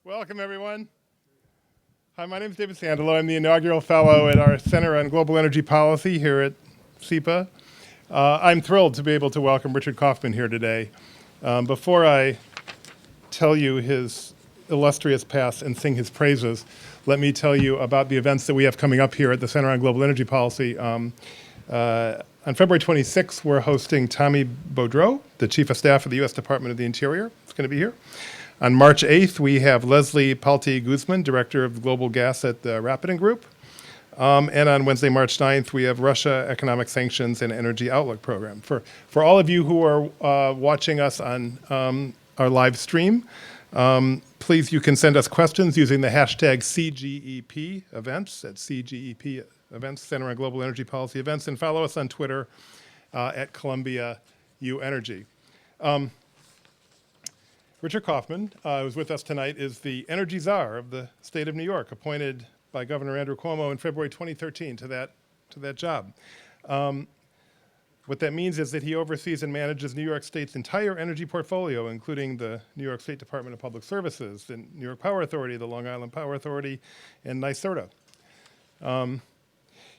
Welcome, everyone. Hi, my name is David Sandalow. I'm the Inaugural Fellow at our Center on Global Energy Policy here at CEPA. I'm thrilled to be able to welcome Richard Kauffman here today. Before I tell you his illustrious past and sing his praises, let me tell you about the events that we have coming up here at the Center on Global Energy Policy. On February 26th, we're hosting Tommy Boudreau, the Chief of Staff of the U.S. Department of the Interior. It's going to be here. On March 8th, we have Leslie Palti Guzman, Director of Global Gas at the Rapidan Group. And on Wednesday, March 9th, we have Russia Economic Sanctions and Energy Outlook Program. For all of you who are watching us on our live stream, please, you can send us questions using the hashtag CGEP events at CGEP events, Center on Global Energy Policy events, and follow us on Twitter at Columbia U Energy. Richard Kauffman, who's with us tonight, is the energy czar of the state of New York, appointed by Governor Andrew Cuomo in February 2013 to that job. What that means is that he oversees and manages New York State's entire energy portfolio, including the New York State Department of Public Services, the New York Power Authority, the Long Island Power Authority, and NYSERDA.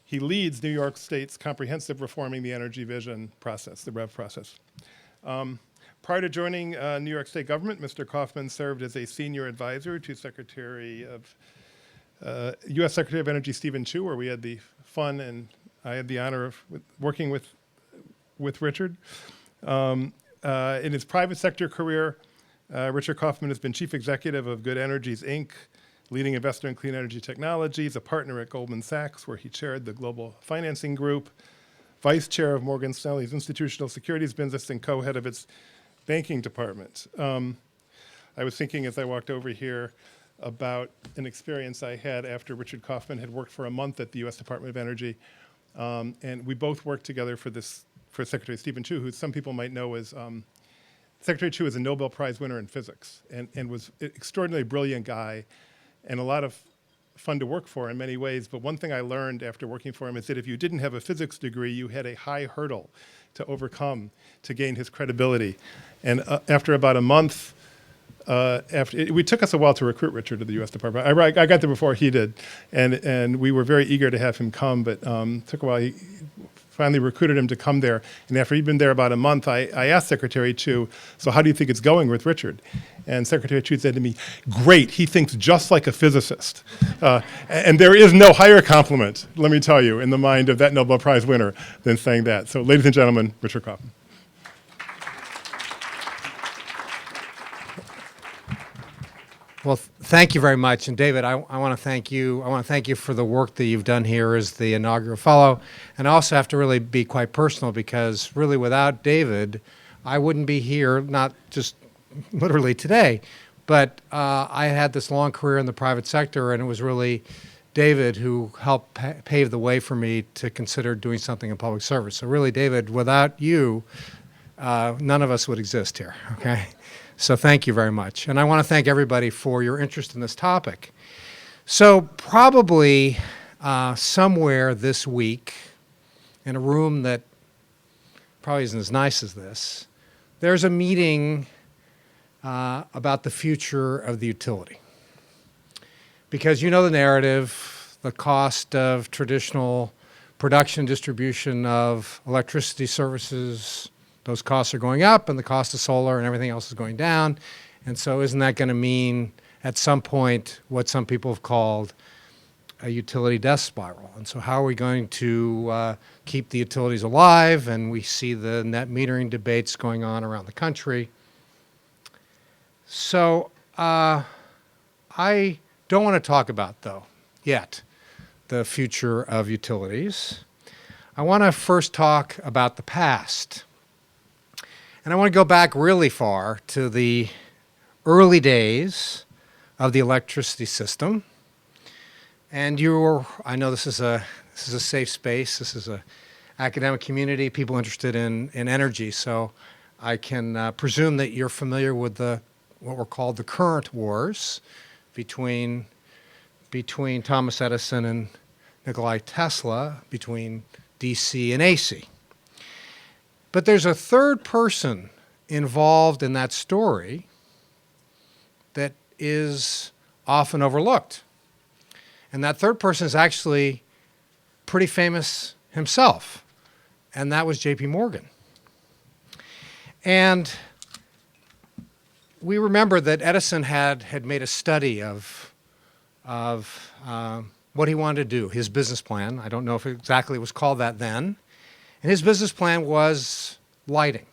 He leads New York State's comprehensive Reforming the Energy Vision process, the REV process. Prior to joining New York State government, Mr. Kauffman served as a senior advisor to U.S. Secretary of Energy Stephen Chu, where we had the fun and I had the honor of working with Richard. In his private sector career, Richard Kauffman has been chief executive of Good Energies, Inc., leading investor in clean energy technologies, a partner at Goldman Sachs, where he chaired the global financing group, vice chair of Morgan Stanley's institutional securities business, and co-head of its banking department. I was thinking as I walked over here about an experience I had after Richard Kauffman had worked for a month at the U.S. Department of Energy, and we both worked together for Secretary Stephen Chu, who some people might know as Secretary Chu is a Nobel Prize winner in physics and was an extraordinarily brilliant guy and a lot of fun to work for in many ways. But one thing I learned after working for him is that if you didn't have a physics degree, you had a high hurdle to overcome to gain his credibility. And after about a month, it took us a while to recruit Richard to the U.S. Department. I got there before he did, and we were very eager to have him come, but it took a while. He finally recruited him to come there, and after he'd been there about a month, I asked Secretary Chu, so how do you think it's going with Richard? And Secretary Chu said to me, great, he thinks just like a physicist. And there is no higher compliment, let me tell you, in the mind of that Nobel Prize winner than saying that. So ladies and gentlemen, Richard Kauffman. Well, thank you very much. And David, I want to thank you. I want to thank you for the work that you've done here as the Inaugural Fellow. And I also have to really be quite personal because really without David, I wouldn't be here, not just literally today, but I had this long career in the private sector, and it was really David who helped pave the way for me to consider doing something in public service. So really, David, without you, none of us would exist here, okay? So thank you very much. And I want to thank everybody for your interest in this topic. So probably somewhere this week, in a room that probably isn't as nice as this, there's a meeting about the future of the utility. Because you know the narrative, the cost of traditional production distribution of electricity services, those costs are going up, and the cost of solar and everything else is going down. And so isn't that going to mean at some point what some people have called a utility death spiral? And so how are we going to keep the utilities alive? And we see the net metering debates going on around the country. So I don't want to talk about, though, yet, the future of utilities. I want to first talk about the past. And I want to go back really far to the early days of the electricity system. And I know this is a safe space. This is an academic community, people interested in energy. So I can presume that you're familiar with what were called the current wars between Thomas Edison and Nikola Tesla, between DC and AC. But there's a third person involved in that story that is often overlooked. And that third person is actually pretty famous himself, and that was J.P. Morgan. And we remember that Edison had made a study of what he wanted to do, his business plan. I don't know if it exactly was called that then. And his business plan was lighting.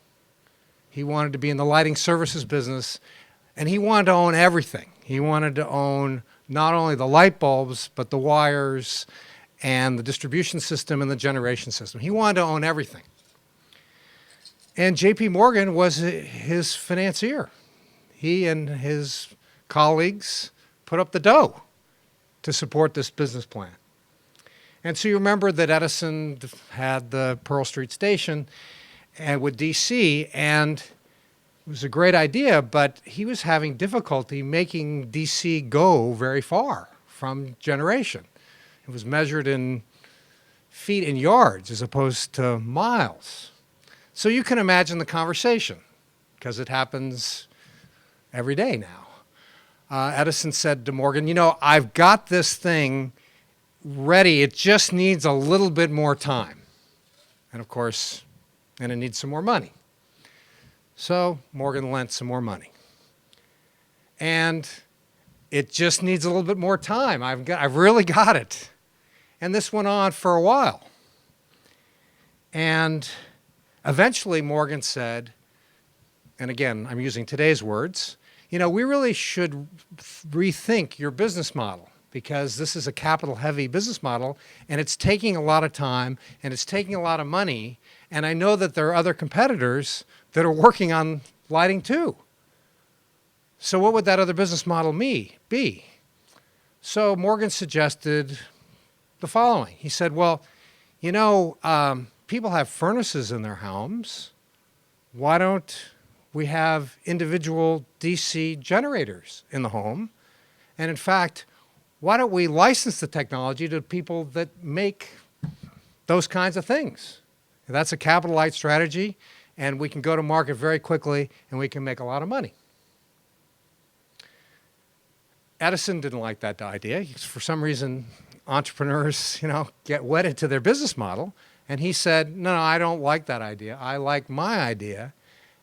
He wanted to be in the lighting services business, and he wanted to own everything. He wanted to own not only the light bulbs, but the wires and the distribution system and the generation system. He wanted to own everything. And J.P. Morgan was his financier. He and his colleagues put up the dough to support this business plan. And so you remember that Edison had the Pearl Street Station and with DC, and it was a great idea, but he was having difficulty making DC go very far from generation. It was measured in feet and yards as opposed to miles. So you can imagine the conversation, because it happens every day now. Edison said to Morgan, you know, I've got this thing ready. It just needs a little bit more time. And of course, and it needs some more money. So Morgan lent some more money. And it just needs a little bit more time. I've really got it. And this went on for a while. And eventually Morgan said, and again, I'm using today's words, you know, we really should rethink your business model, because this is a capital-heavy business model, and it's taking a lot of time, and it's taking a lot of money, and I know that there are other competitors that are working on lighting too. So what would that other business model be? So Morgan suggested the following. He said, well, you know, people have furnaces in their homes. Why don't we have individual DC generators in the home? And in fact, why don't we license the technology to people that make those kinds of things? That's a capital light strategy, and we can go to market very quickly, and we can make a lot of money. Edison didn't like that idea. For some reason, entrepreneurs, you know, get wedded to their business model, and he said, no, I don't like that idea. I like my idea,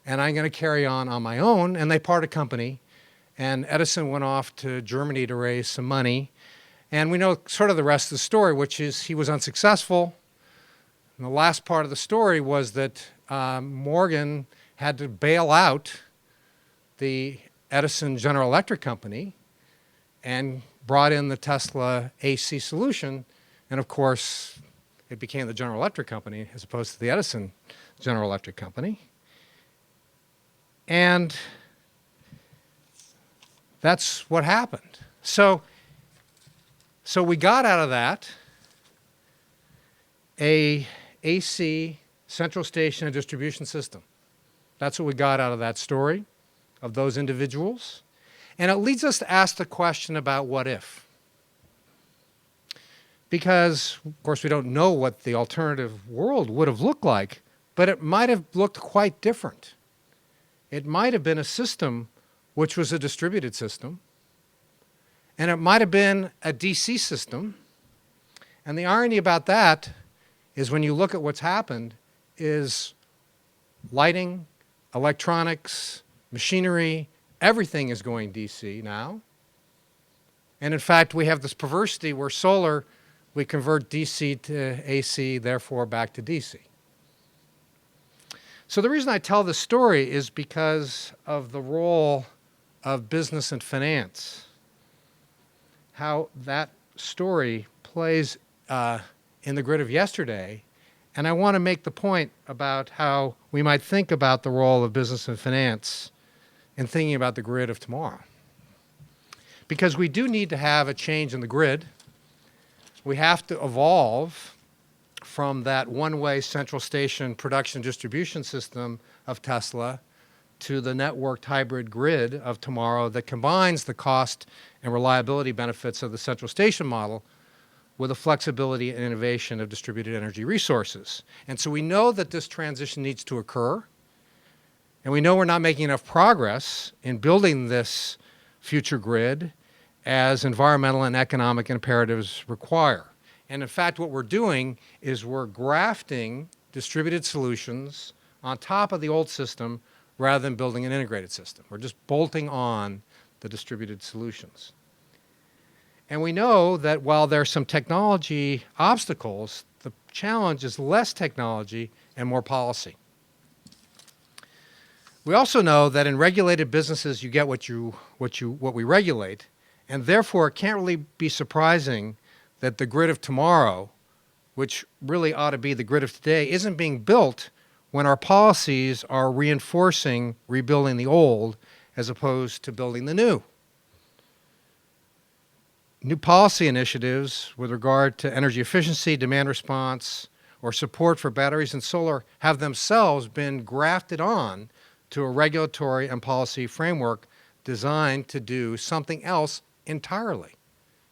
and I'm going to carry on my own. And they parted company, and Edison went off to Germany to raise some money. And we know sort of the rest of the story, which is he was unsuccessful. And the last part of the story was that Morgan had to bail out the Edison General Electric Company and brought in the Tesla AC solution. And of course, it became the General Electric Company as opposed to the Edison General Electric Company. And that's what happened. So we got out of that a AC central station and distribution system. That's what we got out of that story, of those individuals. And it leads us to ask the question about what if. Because, of course, we don't know what the alternative world would have looked like, but it might have looked quite different. It might have been a system which was a distributed system, and it might have been a DC system. And the irony about that is when you look at what's happened is lighting, electronics, machinery, everything is going DC now. And in fact, we have this perversity where solar, we convert DC to AC, therefore back to DC. So the reason I tell this story is because of the role of business and finance, how that story plays in the grid of yesterday. And I want to make the point about how we might think about the role of business and finance in thinking about the grid of tomorrow. Because we do need to have a change in the grid. We have to evolve from that one-way central station production distribution system of Tesla to the networked hybrid grid of tomorrow that combines the cost and reliability benefits of the central station model with the flexibility and innovation of distributed energy resources. And so we know that this transition needs to occur, and we know we're not making enough progress in building this future grid, as environmental and economic imperatives require. And in fact, what we're doing is we're grafting distributed solutions on top of the old system rather than building an integrated system. We're just bolting on the distributed solutions. And we know that while there are some technology obstacles, the challenge is less technology and more policy. We also know that in regulated businesses, you get what we regulate, and therefore it can't really be surprising that the grid of tomorrow, which really ought to be the grid of today, isn't being built when our policies are reinforcing rebuilding the old as opposed to building the new. New policy initiatives with regard to energy efficiency, demand response, or support for batteries and solar have themselves been grafted on to a regulatory and policy framework designed to do something else entirely.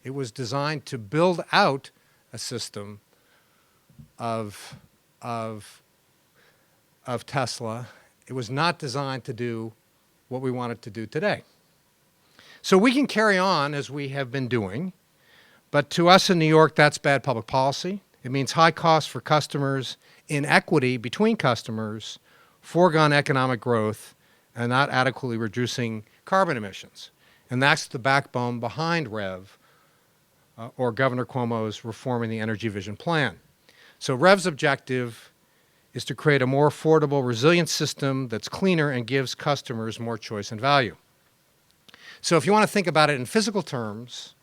It was designed to build out a system of Tesla. It was not designed to do what we want it to do today. So we can carry on as we have been doing, but to us in New York, that's bad public policy. It means high costs for customers, inequity between customers, foregone economic growth, and not adequately reducing carbon emissions. And that's the backbone behind REV, or Governor Cuomo's Reforming the Energy Vision Plan. So REV's objective is to create a more affordable, resilient system that's cleaner and gives customers more choice and value. So if you want to think about it in physical terms,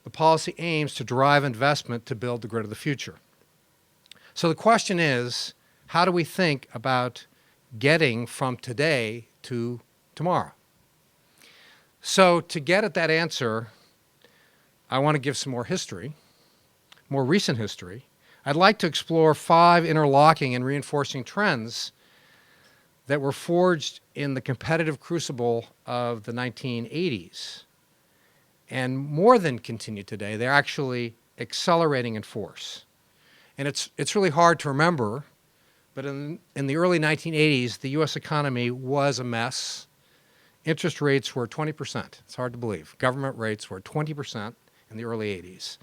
the policy aims to drive investment to build the grid of the future. So the question is, how do we think about getting from today to tomorrow? So to get at that answer, I want to give some more history, more recent history. I'd like to explore 5 interlocking and reinforcing trends that were forged in the competitive crucible of the 1980s. And more than continue today, they're actually accelerating in force. And it's really hard to remember, but in the early 1980s, the US economy was a mess. Interest rates were 20%. It's hard to believe. Government rates were 20% in the early 80s.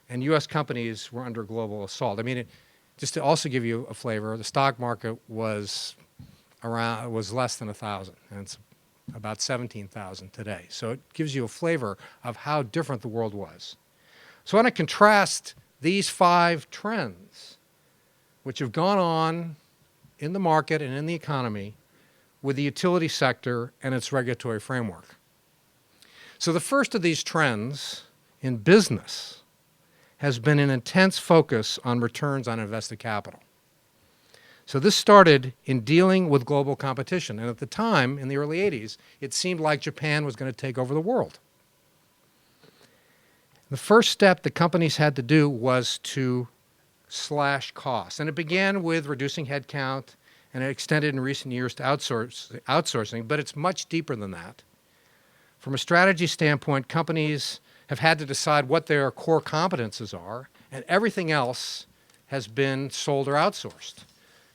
And US companies were under global assault. I mean, just to also give you a flavor, the stock market was less than 1,000, and it's about 17,000 today. So it gives you a flavor of how different the world was. So I want to contrast these 5 trends, which have gone on in the market and in the economy, with the utility sector and its regulatory framework. So the first of these trends in business has been an intense focus on returns on invested capital. So this started in dealing with global competition. And at the time, in the early 80s, it seemed like Japan was going to take over the world. The first step the companies had to do was to slash costs. And it began with reducing headcount, and it extended in recent years to outsourcing, but it's much deeper than that. From a strategy standpoint, companies have had to decide what their core competences are, and everything else has been sold or outsourced.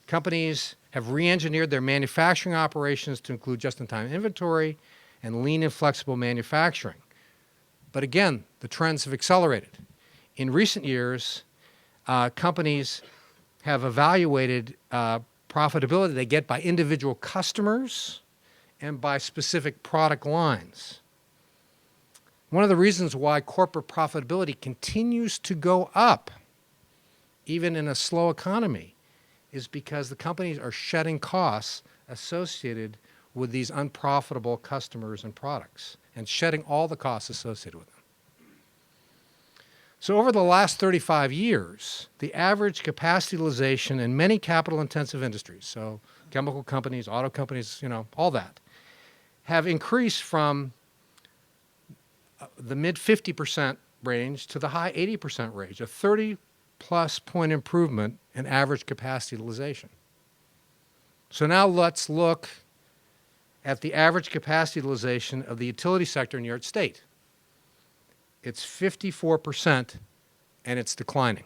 Companies have re-engineered their manufacturing operations to include just-in-time inventory and lean and flexible manufacturing. But again, the trends have accelerated. In recent years, companies have evaluated profitability they get by individual customers and by specific product lines. One of the reasons why corporate profitability continues to go up, even in a slow economy, is because the companies are shedding costs associated with these unprofitable customers and products, and shedding all the costs associated with them. So over the last 35 years, the average capacity utilization in many capital-intensive industries, so chemical companies, auto companies, all that, have increased from the mid 50% range to the high 80% range, a 30-plus point improvement in average capacity utilization. So now let's look at the average capacity utilization of the utility sector in New York State. It's 54%, and it's declining.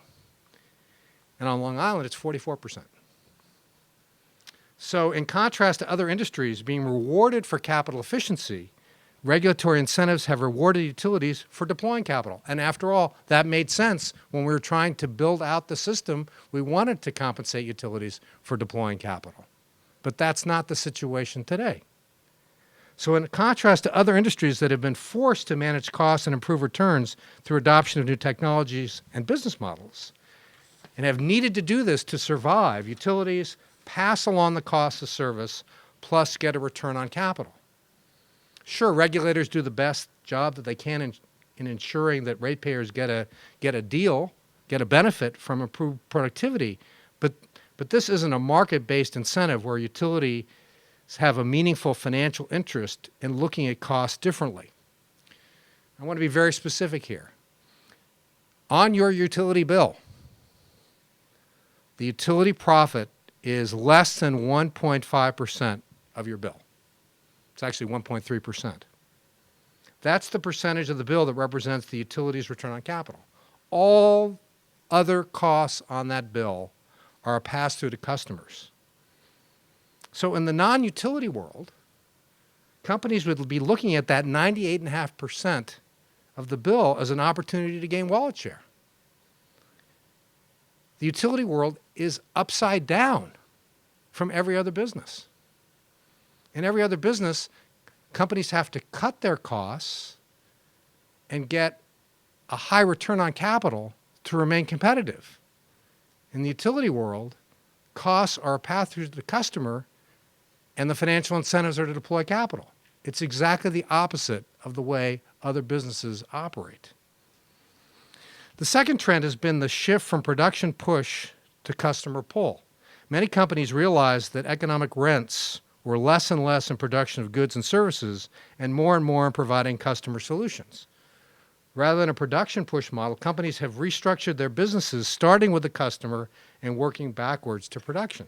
And on Long Island, it's 44%. So in contrast to other industries being rewarded for capital efficiency, Regulatory incentives have rewarded utilities for deploying capital. And after all, that made sense when we were trying to build out the system. We wanted to compensate utilities for deploying capital. But that's not the situation today. So in contrast to other industries that have been forced to manage costs and improve returns through adoption of new technologies and business models, and have needed to do this to survive, utilities pass along the cost of service plus get a return on capital. Sure, regulators do the best job that they can in ensuring that ratepayers get a deal, get a benefit from improved productivity, but this isn't a market-based incentive where utilities have a meaningful financial interest in looking at costs differently. I want to be very specific here. On your utility bill, the utility profit is less than 1.5% of your bill. It's actually 1.3%. That's the percentage of the bill that represents the utility's return on capital. All other costs on that bill are a pass-through to customers. So in the non-utility world, companies would be looking at that 98.5% of the bill as an opportunity to gain wallet share. The utility world is upside down from every other business. In every other business, companies have to cut their costs and get a high return on capital to remain competitive. In the utility world, costs are a path through to the customer and the financial incentives are to deploy capital. It's exactly the opposite of the way other businesses operate. The second trend has been the shift from production push to customer pull. Many companies realized that economic rents were less and less in production of goods and services and more in providing customer solutions. Rather than a production push model, companies have restructured their businesses starting with the customer and working backwards to production.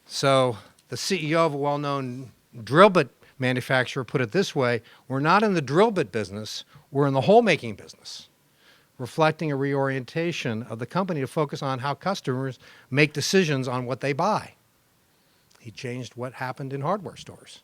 So the CEO of a well-known drill bit manufacturer put it this way: we're not in the drill bit business, we're in the hole making business, reflecting a reorientation of the company to focus on how customers make decisions on what they buy. He changed what happened in hardware stores.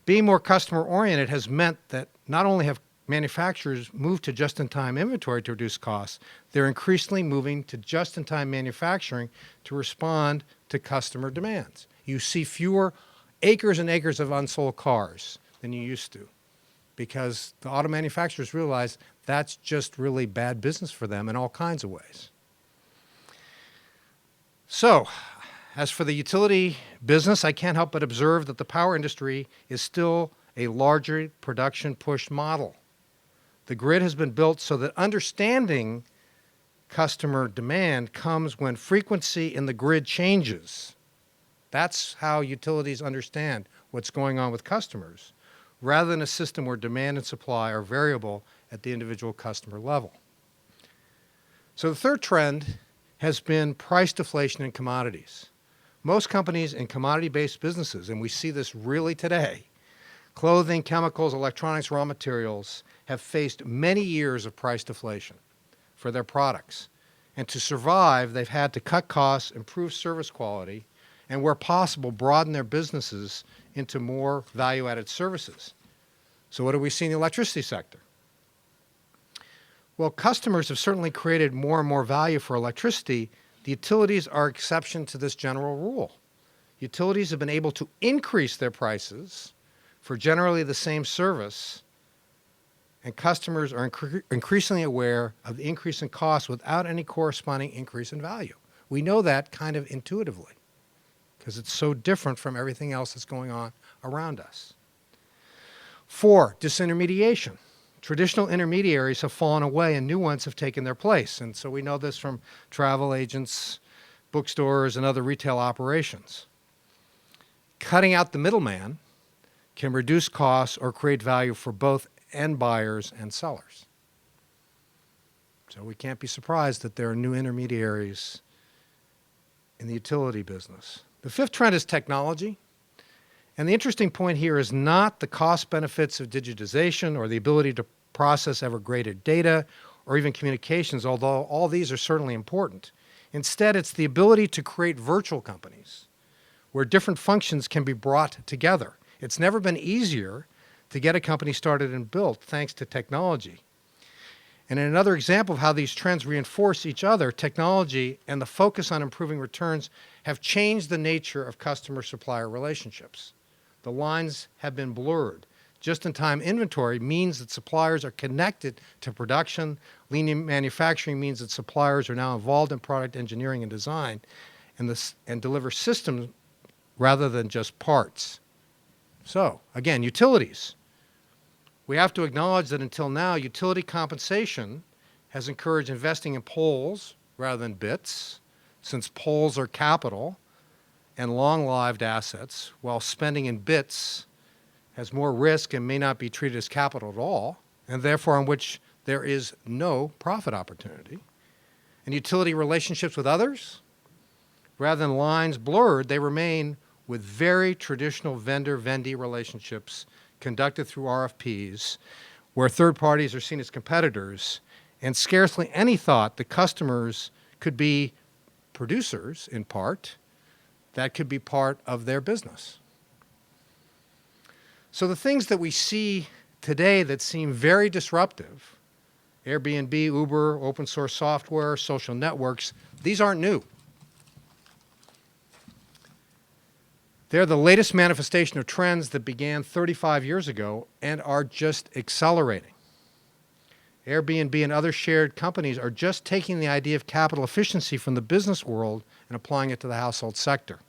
Being more customer-oriented has meant that not only have manufacturers moved to just-in-time inventory to reduce costs, they're increasingly moving to just-in-time manufacturing to respond to customer demands. You see fewer acres and acres of unsold cars than you used to because the auto manufacturers realize that's just really bad business for them in all kinds of ways. So, as for the utility business, I can't help but observe that the power industry is still a larger production push model. The grid has been built so that understanding customer demand comes when frequency in the grid changes. That's how utilities understand what's going on with customers, rather than a system where demand and supply are variable at the individual customer level. So the third trend has been price deflation in commodities. Most companies in commodity-based businesses, and we see this really today, clothing, chemicals, electronics, raw materials, have faced many years of price deflation for their products. And to survive, they've had to cut costs, improve service quality, and where possible, broaden their businesses into more value-added services. So what do we see in the electricity sector? Well, customers have certainly created more and more value for electricity. The utilities are exception to this general rule. Utilities have been able to increase their prices for generally the same service, and customers are increasingly aware of the increase in cost without any corresponding increase in value. We know that kind of intuitively because it's so different from everything else that's going on around us. 4, disintermediation. Traditional intermediaries have fallen away and new ones have taken their place. And so we know this from travel agents, bookstores, and other retail operations. Cutting out the middleman can reduce costs or create value for both end buyers and sellers. So we can't be surprised that there are new intermediaries in the utility business. The 5th trend is technology. And the interesting point here is not the cost benefits of digitization or the ability to process ever greater data or even communications, although all these are certainly important. Instead, it's the ability to create virtual companies where different functions can be brought together. It's never been easier to get a company started and built thanks to technology. And in another example of how these trends reinforce each other, technology and the focus on improving returns have changed the nature of customer-supplier relationships. The lines have been blurred. Just-in-time inventory means that suppliers are connected to production. Lean manufacturing means that suppliers are now involved in product engineering and design and deliver systems rather than just parts. So, again, utilities. We have to acknowledge that until now, utility compensation has encouraged investing in poles rather than bits, since poles are capital and long-lived assets, while spending in bits has more risk and may not be treated as capital at all, and therefore on which there is no profit opportunity. And utility relationships with others, rather than lines blurred, they remain with very traditional vendor-vendee relationships conducted through RFPs, where third parties are seen as competitors, and scarcely any thought that customers could be producers, in part, that could be part of their business. So the things that we see today that seem very disruptive, Airbnb, Uber, open source software, social networks, these aren't new. They're the latest manifestation of trends that began 35 years ago and are just accelerating. Airbnb and other shared companies are just taking the idea of capital efficiency from the business world and applying it to the household sector.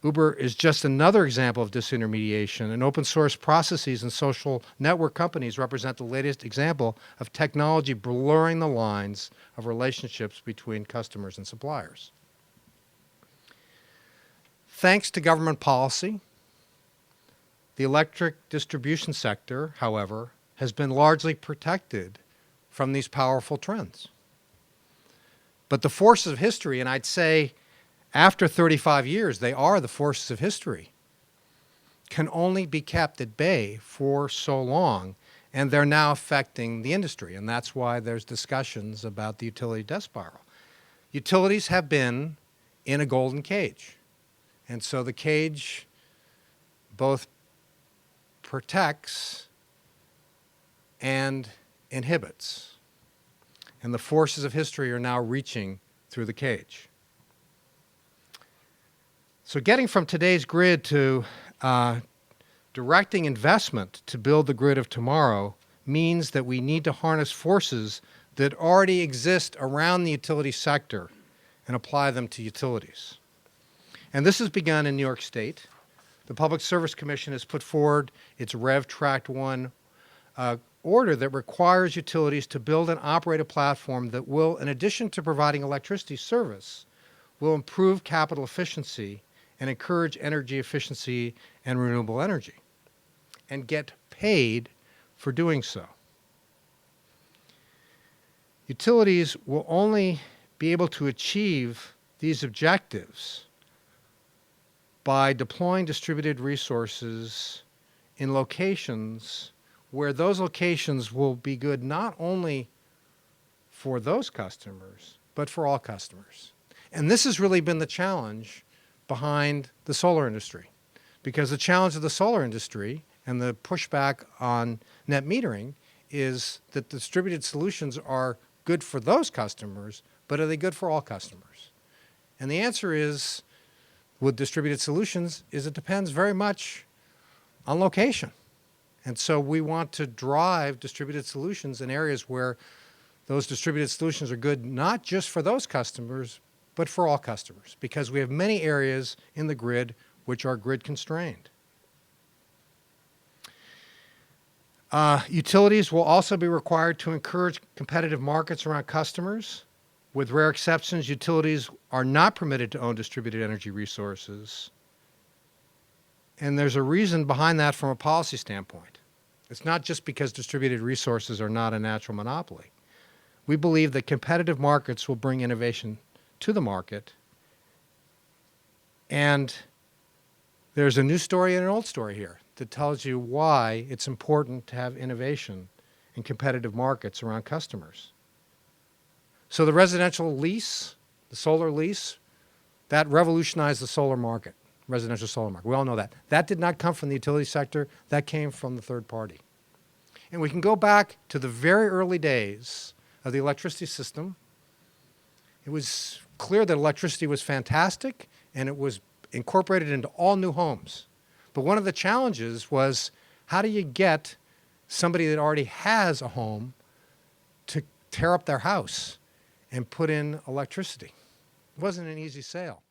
Uber is just another example of disintermediation, and open source processes and social network companies represent the latest example of technology blurring the lines of relationships between customers and suppliers. Thanks to government policy, the electric distribution sector, however, has been largely protected from these powerful trends. But the forces of history, and I'd say after 35 years, they are the forces of history, can only be kept at bay for so long, and they're now affecting the industry, and that's why there's discussions about the utility death spiral. Utilities have been in a golden cage. And so the cage both protects and inhibits. And the forces of history are now reaching through the cage. So getting from today's grid to directing investment to build the grid of tomorrow means that we need to harness forces that already exist around the utility sector and apply them to utilities. And this has begun in New York State. The Public Service Commission has put forward its Rev Tract 1 order that requires utilities to build and operate a platform that will, in addition to providing electricity service, will improve capital efficiency and encourage energy efficiency and renewable energy, and get paid for doing so. Utilities will only be able to achieve these objectives by deploying distributed resources in locations where those locations will be good not only for those customers, but for all customers. And this has really been the challenge behind the solar industry, because the challenge of the solar industry and the pushback on net metering is that distributed solutions are good for those customers, but are they good for all customers? And the answer is, with distributed solutions, is it depends very much on location. And so we want to drive distributed solutions in areas where those distributed solutions are good not just for those customers, but for all customers, because we have many areas in the grid which are grid constrained. Utilities will also be required to encourage competitive markets around customers. With rare exceptions, utilities are not permitted to own distributed energy resources. And there's a reason behind that from a policy standpoint. It's not just because distributed resources are not a natural monopoly. We believe that competitive markets will bring innovation to the market. And there's a new story and an old story here that tells you why it's important to have innovation in competitive markets around customers. So the residential lease, the solar lease, that revolutionized the solar market. residential solar market. We all know that. That did not come from the utility sector. That came from the third party. And we can go back to the very early days of the electricity system. It was clear that electricity was fantastic, and it was incorporated into all new homes. But one of the challenges was, how do you get somebody that already has a home to tear up their house and put in electricity? It wasn't an easy sale.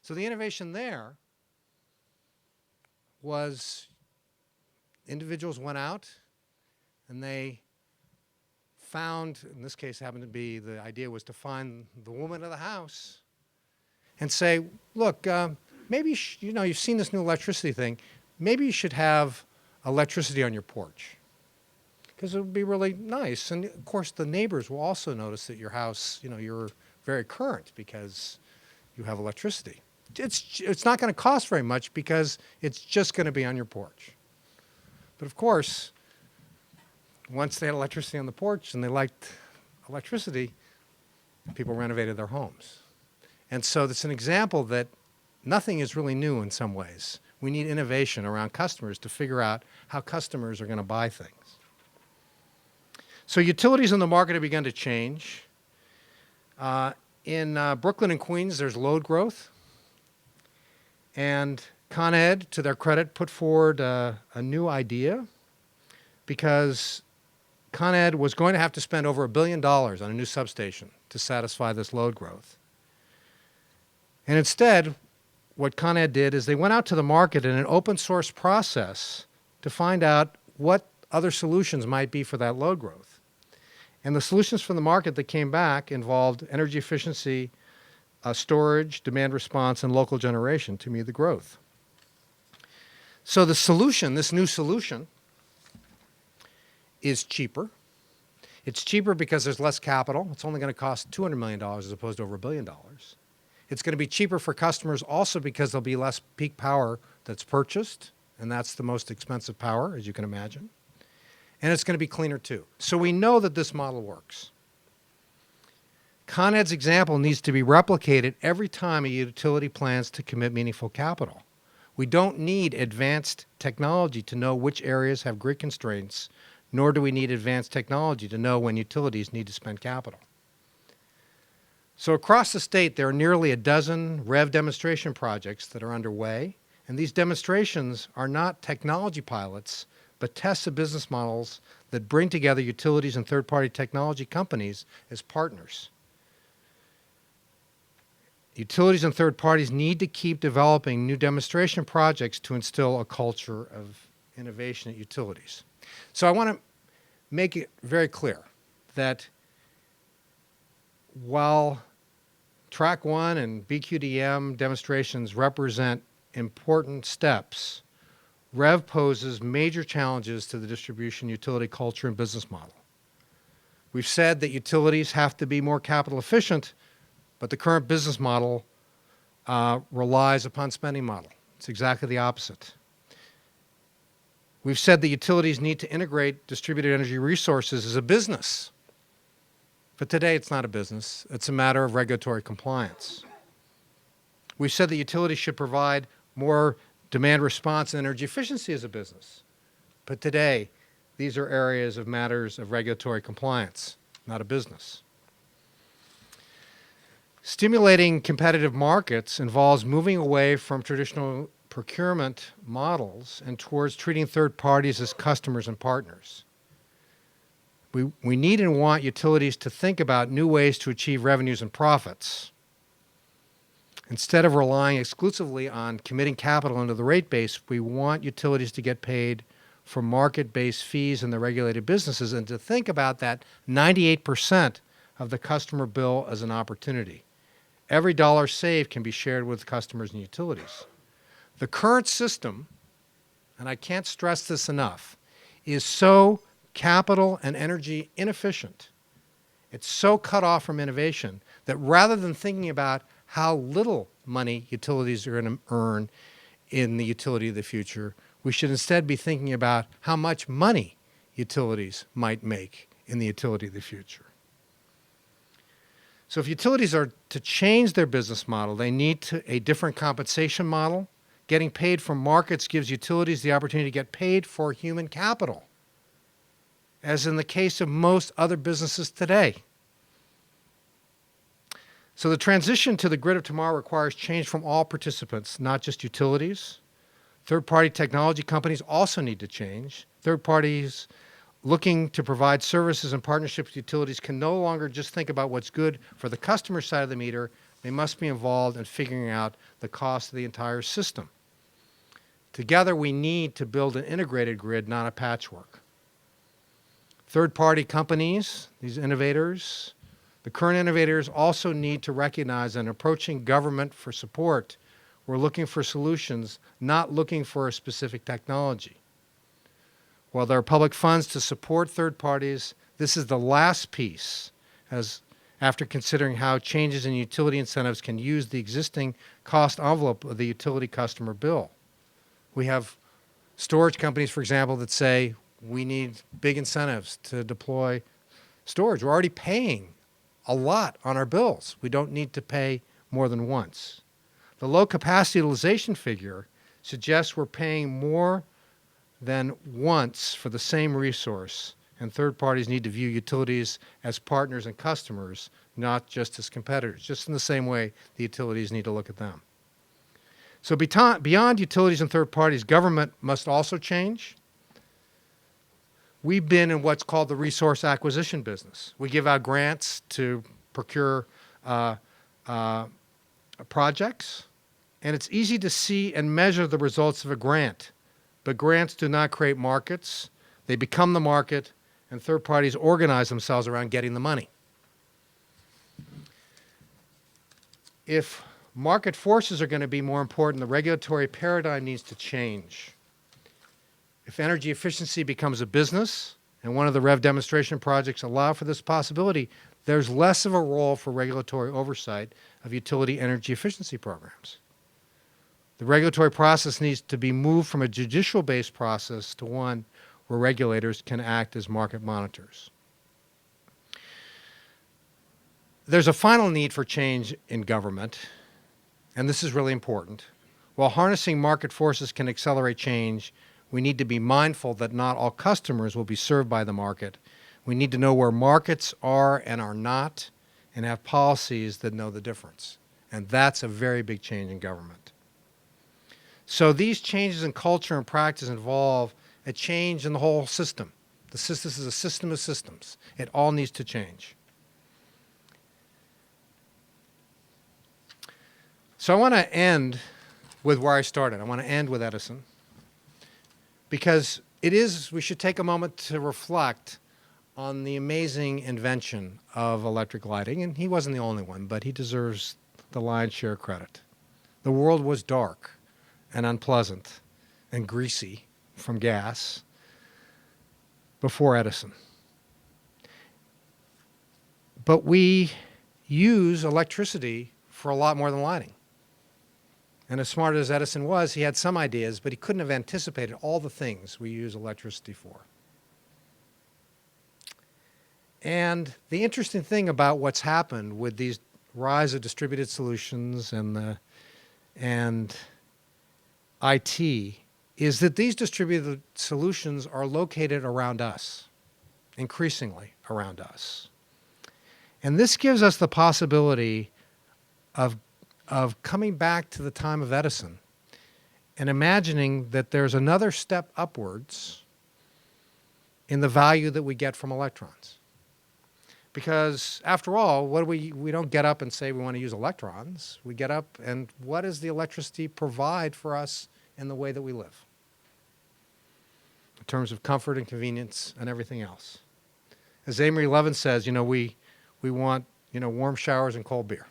So the innovation there was individuals went out and they found, in this case happened to be, the idea was to find the woman of the house and say, look, maybe you've seen this new electricity thing. Maybe you should have electricity on your porch, because it would be really nice. And of course, the neighbors will also notice that your house, you're very current because you have electricity. It's not going to cost very much because it's just going to be on your porch. But of course, once they had electricity on the porch and they liked electricity, people renovated their homes. And so that's an example that nothing is really new in some ways. We need innovation around customers to figure out how customers are going to buy things. So utilities in the market have begun to change. In Brooklyn and Queens, there's load growth. And Con Ed, to their credit, put forward a new idea, because Con Ed was going to have to spend over $1 billion on a new substation to satisfy this load growth. And instead, what Con Ed did is they went out to the market in an open source process to find out what other solutions might be for that load growth. And the solutions from the market that came back involved energy efficiency, storage, demand response, and local generation to meet the growth. So the solution, this new solution, is cheaper. It's cheaper because there's less capital. It's only going to cost $200 million as opposed to over $1 billion. It's going to be cheaper for customers also because there'll be less peak power that's purchased, and that's the most expensive power, as you can imagine. And it's going to be cleaner too. So we know that this model works. Con Ed's example needs to be replicated every time a utility plans to commit meaningful capital. We don't need advanced technology to know which areas have grid constraints, nor do we need advanced technology to know when utilities need to spend capital. So across the state, there are nearly a dozen REV demonstration projects that are underway, and these demonstrations are not technology pilots, but tests of business models that bring together utilities and third-party technology companies as partners. Utilities and third parties need to keep developing new demonstration projects to instill a culture of innovation at utilities. So I want to make it very clear that while Track 1 and BQDM demonstrations represent important steps, REV poses major challenges to the distribution utility culture and business model. We've said that utilities have to be more capital efficient, but the current business model relies upon spending model. It's exactly the opposite. We've said that utilities need to integrate distributed energy resources as a business. But today it's not a business. It's a matter of regulatory compliance. We've said that utilities should provide more demand response and energy efficiency as a business. But today, these are areas of matters of regulatory compliance, not a business. Stimulating competitive markets involves moving away from traditional procurement models and towards treating third parties as customers and partners. We need and want utilities to think about new ways to achieve revenues and profits. Instead of relying exclusively on committing capital into the rate base, we want utilities to get paid for market-based fees in the regulated businesses and to think about that 98% of the customer bill as an opportunity. Every dollar saved can be shared with customers and utilities. The current system, and I can't stress this enough, is so capital and energy inefficient. It's so cut off from innovation that rather than thinking about how little money utilities are going to earn in the utility of the future, we should instead be thinking about how much money utilities might make in the utility of the future. So if utilities are to change their business model, they need a different compensation model Getting paid from markets gives utilities the opportunity to get paid for human capital, as in the case of most other businesses today. So the transition to the grid of tomorrow requires change from all participants, not just utilities. Third-party technology companies also need to change. Third parties looking to provide services and partnerships with utilities can no longer just think about what's good for the customer side of the meter. They must be involved in figuring out the cost of the entire system. Together, we need to build an integrated grid, not a patchwork. Third-party companies, these innovators, the current innovators also need to recognize that in approaching government for support, we're looking for solutions, not looking for a specific technology. While there are public funds to support third parties, this is the last piece, as after considering how changes in utility incentives can use the existing cost envelope of the utility customer bill. We have storage companies, for example, that say we need big incentives to deploy storage. We're already paying a lot on our bills. We don't need to pay more than once. The low capacity utilization figure suggests we're paying more than once for the same resource, and third parties need to view utilities as partners and customers, not just as competitors, just in the same way the utilities need to look at them. So beyond utilities and third parties, government must also change. We've been in what's called the resource acquisition business. We give out grants to procure projects, and it's easy to see and measure the results of a grant. But grants do not create markets. They become the market, and third parties organize themselves around getting the money. If market forces are going to be more important, the regulatory paradigm needs to change. If energy efficiency becomes a business, and one of the REV demonstration projects allow for this possibility, there's less of a role for regulatory oversight of utility energy efficiency programs. The regulatory process needs to be moved from a judicial-based process to one where regulators can act as market monitors. There's a final need for change in government, and this is really important. While harnessing market forces can accelerate change, we need to be mindful that not all customers will be served by the market. We need to know where markets are and are not, and have policies that know the difference. And that's a very big change in government. So these changes in culture and practice involve a change in the whole system. This is a system of systems. It all needs to change. So I want to end with where I started. I want to end with Edison, because we should take a moment to reflect on the amazing invention of electric lighting. And he wasn't the only one, but he deserves the lion's share of credit. The world was dark and unpleasant and greasy from gas before Edison. But we use electricity for a lot more than lighting. And as smart as Edison was, he had some ideas, but he couldn't have anticipated all the things we use electricity for. And the interesting thing about what's happened with these rise of distributed solutions and IT is that these distributed solutions are located around us, increasingly around us. And this gives us the possibility of coming back to the time of Edison and imagining that there's another step upwards in the value that we get from electrons. Because after all, we don't get up and say we want to use electrons. We get up and what does the electricity provide for us in the way that we live? In terms of comfort and convenience and everything else. As Amory Levin says, we want, warm showers and cold beer.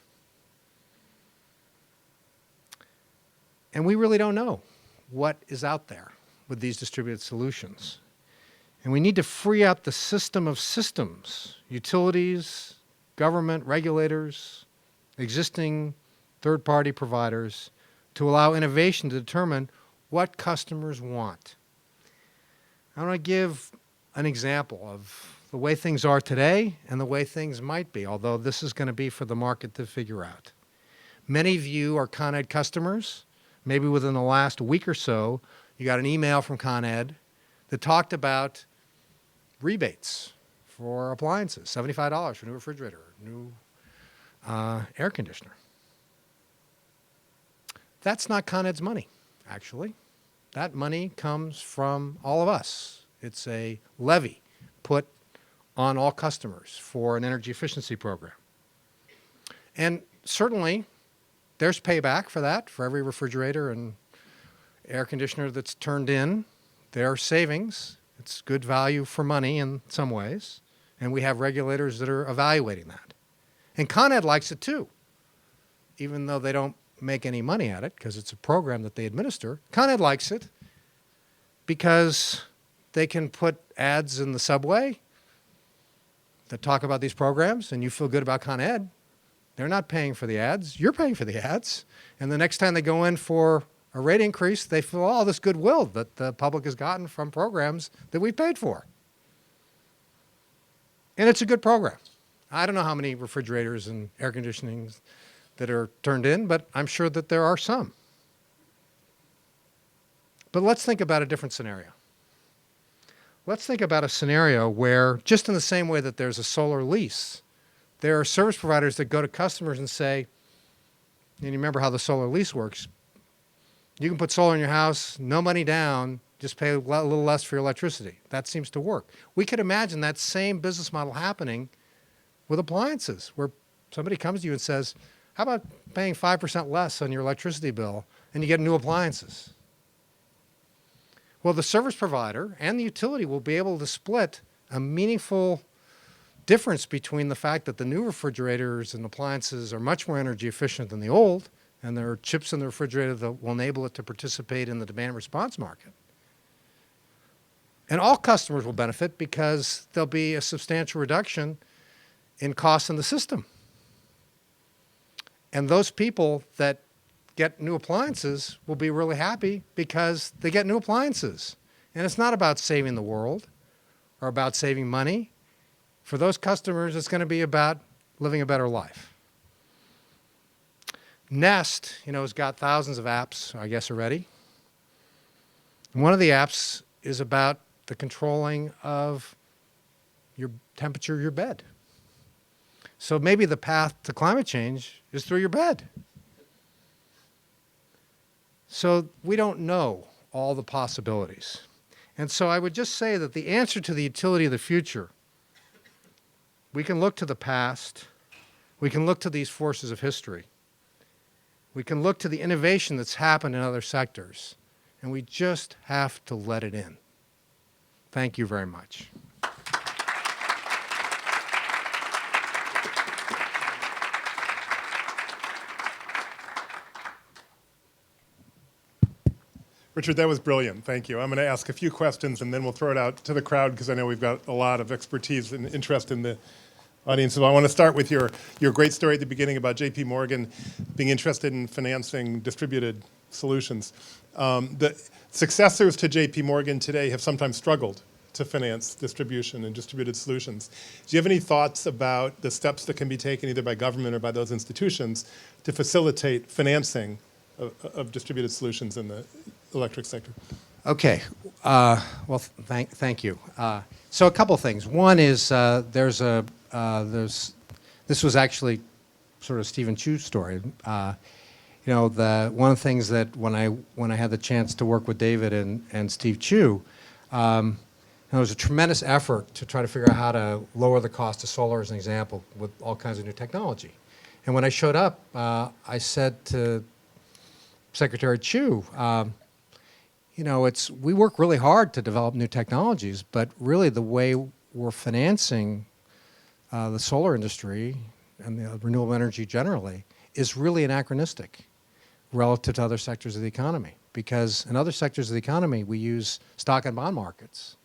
And we really don't know what is out there with these distributed solutions. And we need to free up the system of systems, utilities, government, regulators, existing third-party providers, to allow innovation to determine what customers want. I want to give an example of the way things are today and the way things might be, although this is going to be for the market to figure out. Many of you are Con Ed customers. maybe within the last week or so, you got an email from Con Ed that talked about rebates for appliances, $75 for a new refrigerator, new air conditioner. That's not Con Ed's money, actually. That money comes from all of us. It's a levy put on all customers for an energy efficiency program. And certainly, there's payback for that. For every refrigerator and air conditioner that's turned in, there are savings. It's good value for money in some ways. And we have regulators that are evaluating that. And Con Ed likes it too, even though they don't make any money at it because it's a program that they administer. Con Ed likes it because they can put ads in the subway that talk about these programs, and you feel good about Con Ed. They're not paying for the ads. You're paying for the ads. And the next time they go in for a rate increase, they feel all this goodwill that the public has gotten from programs that we've paid for. And it's a good program. I don't know how many refrigerators and air conditionings that are turned in, but I'm sure that there are some. But let's think about a different scenario. Let's think about a scenario where, just in the same way that there's a solar lease, there are service providers that go to customers and say, and you remember how the solar lease works, you can put solar in your house, no money down, just pay a little less for your electricity. That seems to work. We could imagine that same business model happening with appliances, where somebody comes to you and says, how about paying 5% less on your electricity bill and you get new appliances? Well, the service provider and the utility will be able to split a meaningful difference between the fact that the new refrigerators and appliances are much more energy efficient than the old, and there are chips in the refrigerator that will enable it to participate in the demand response market. And all customers will benefit because there'll be a substantial reduction in costs in the system. And those people that get new appliances will be really happy because they get new appliances. And it's not about saving the world or about saving money. For those customers, it's going to be about living a better life. Nest, has got thousands of apps, I guess, already. And one of the apps is about the controlling of your temperature of your bed. So maybe the path to climate change is through your bed. So we don't know all the possibilities. And so I would just say that the answer to the utility of the future, we can look to the past, we can look to these forces of history, we can look to the innovation that's happened in other sectors, and we just have to let it in. Thank you very much. Richard, that was brilliant. Thank you. I'm going to ask a few questions, and then we'll throw it out to the crowd because I know we've got a lot of expertise and interest in the audience. So I want to start with your great story at the beginning about J.P. Morgan being interested in financing distributed solutions. The successors to J.P. Morgan today have sometimes struggled to finance distribution and distributed solutions. Do you have any thoughts about the steps that can be taken either by government or by those institutions to facilitate financing of distributed solutions in the electric sector? Okay. Well, thank you. So a couple things. One is this was actually sort of Stephen Chu's story. One of the things that when I had the chance to work with David and Steve Chu, there was a tremendous effort to try to figure out how to lower the cost of solar, as an example, with all kinds of new technology. And when I showed up, I said to Secretary Chu, we work really hard to develop new technologies, but really the way we're financing the solar industry and the renewable energy generally is really anachronistic relative to other sectors of the economy. Because in other sectors of the economy, we use stock and bond markets.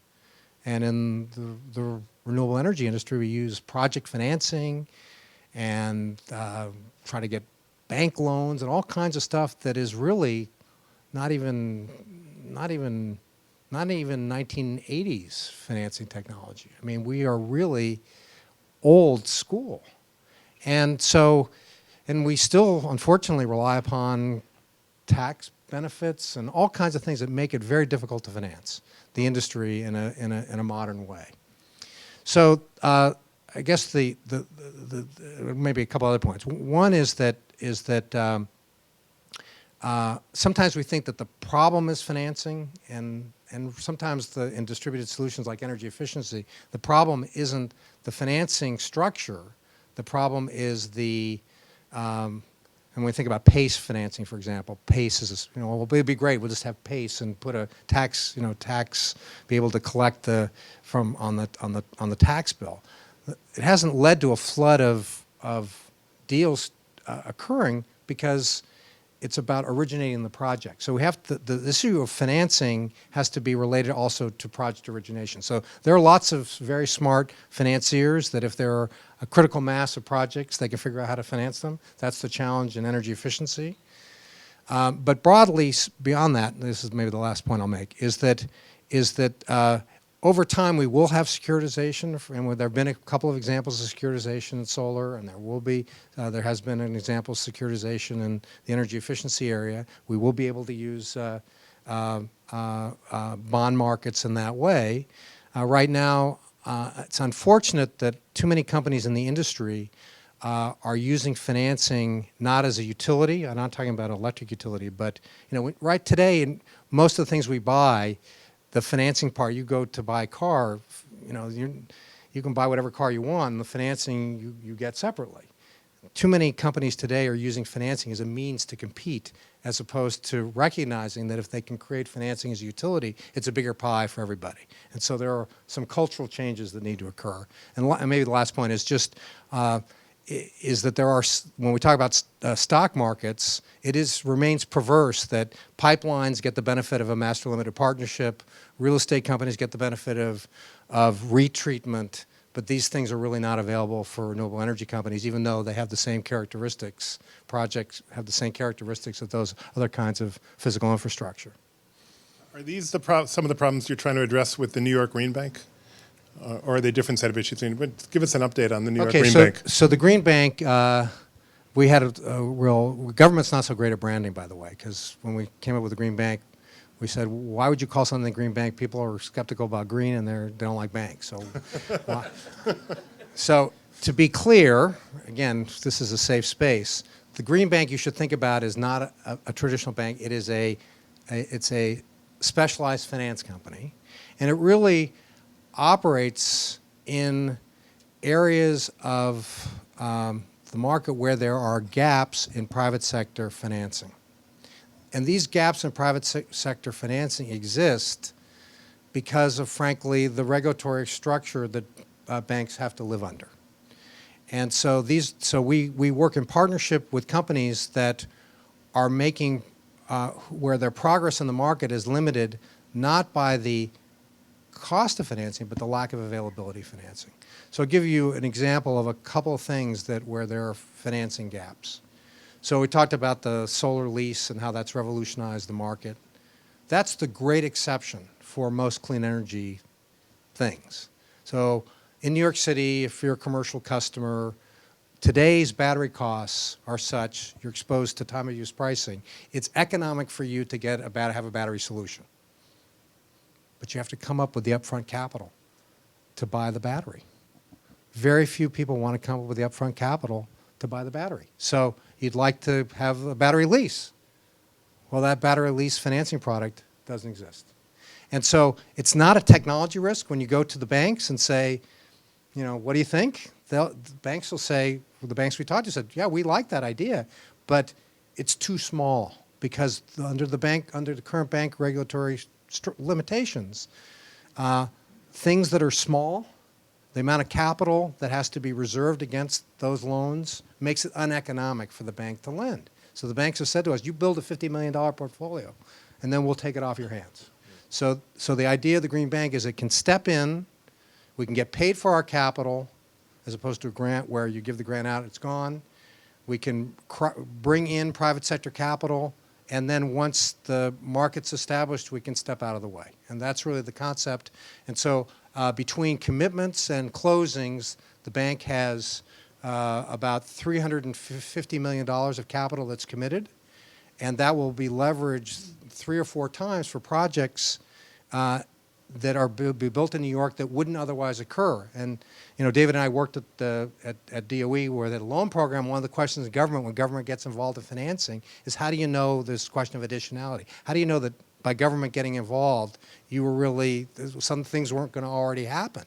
And in the renewable energy industry, we use project financing and try to get bank loans and all kinds of stuff that is really not even 1980s financing technology. I mean, we are really old school. And we still, unfortunately, rely upon benefits, and all kinds of things that make it very difficult to finance the industry in a modern way. So I guess maybe a couple other points. One is that sometimes we think that the problem is financing, and sometimes in distributed solutions like energy efficiency, the problem isn't the financing structure. The problem is and when we think about PACE financing, for example, PACE is, well, it'd be great. We'll just have PACE and put a tax, be able to collect on the tax bill. It hasn't led to a flood of deals occurring because it's about originating the project. So we have the issue of financing has to be related also to project origination. So there are lots of very smart financiers that if there are a critical mass of projects, they can figure out how to finance them. That's the challenge in energy efficiency. But broadly, beyond that, and this is maybe the last point I'll make, is that over time we will have securitization, and there have been a couple of examples of securitization in solar, and there has been an example of securitization in the energy efficiency area. We will be able to use bond markets in that way. Right now, it's unfortunate that too many companies in the industry are using financing not as a utility. I'm not talking about electric utility, but right today, in most of the things we buy, the financing part, you go to buy a car, you can buy whatever car you want, and the financing you get separately. Too many companies today are using financing as a means to compete, as opposed to recognizing that if they can create financing as a utility, it's a bigger pie for everybody. And so there are some cultural changes that need to occur. And maybe the last point is just is that when we talk about stock markets, remains perverse that pipelines get the benefit of a master limited partnership, real estate companies get the benefit of retreatment, but these things are really not available for renewable energy companies, even though they have the same characteristics. Projects have the same characteristics of those other kinds of physical infrastructure. Are these some of the problems you're trying to address with the New York Green Bank? Or are they a different set of issues? But give us an update on the New York Green Bank. So the Green Bank, we had government's not so great at branding, by the way, because when we came up with the Green Bank, we said, why would you call something the Green Bank? People are skeptical about green and they don't like banks. So, so to be clear, again, this is a safe space. The Green Bank you should think about is not a traditional bank. It is it's a specialized finance company, and it really operates in areas of the market where there are gaps in private sector financing. And these gaps in private sector financing exist because of, frankly, the regulatory structure that banks have to live under. And so we work in partnership with companies that are making, where their progress in the market is limited not by the cost of financing, but the lack of availability of financing. So I'll give you an example of a couple of things where there are financing gaps. So we talked about the solar lease and how that's revolutionized the market. That's the great exception for most clean energy things. So in New York City, if you're a commercial customer, today's battery costs are such, you're exposed to time of use pricing, it's economic for you to have a battery solution. But you have to come up with the upfront capital to buy the battery. Very few people want to come up with the upfront capital to buy the battery. So you'd like to have a battery lease. Well, that battery lease financing product doesn't exist. And so it's not a technology risk when you go to the banks and say, what do you think? The banks will say, the banks we talked to said, yeah, we like that idea, but it's too small because under the current bank regulatory limitations, things that are small, the amount of capital that has to be reserved against those loans makes it uneconomic for the bank to lend. So the banks have said to us, you build a $50 million portfolio, and then we'll take it off your hands. So the idea of the Green Bank is it can step in, we can get paid for our capital, as opposed to a grant where you give the grant out, it's gone. We can bring in private sector capital, and then once the market's established, we can step out of the way. And that's really the concept. And so between commitments and closings, the bank has about $350 million of capital that's committed. and that will be leveraged 3 or 4 times for projects that are be built in New York that wouldn't otherwise occur. And David and I worked at DOE where the loan program. One of the questions in government when government gets involved in financing is how do you know this question of additionality? How do you know that by government getting involved, you were really some things weren't going to already happen?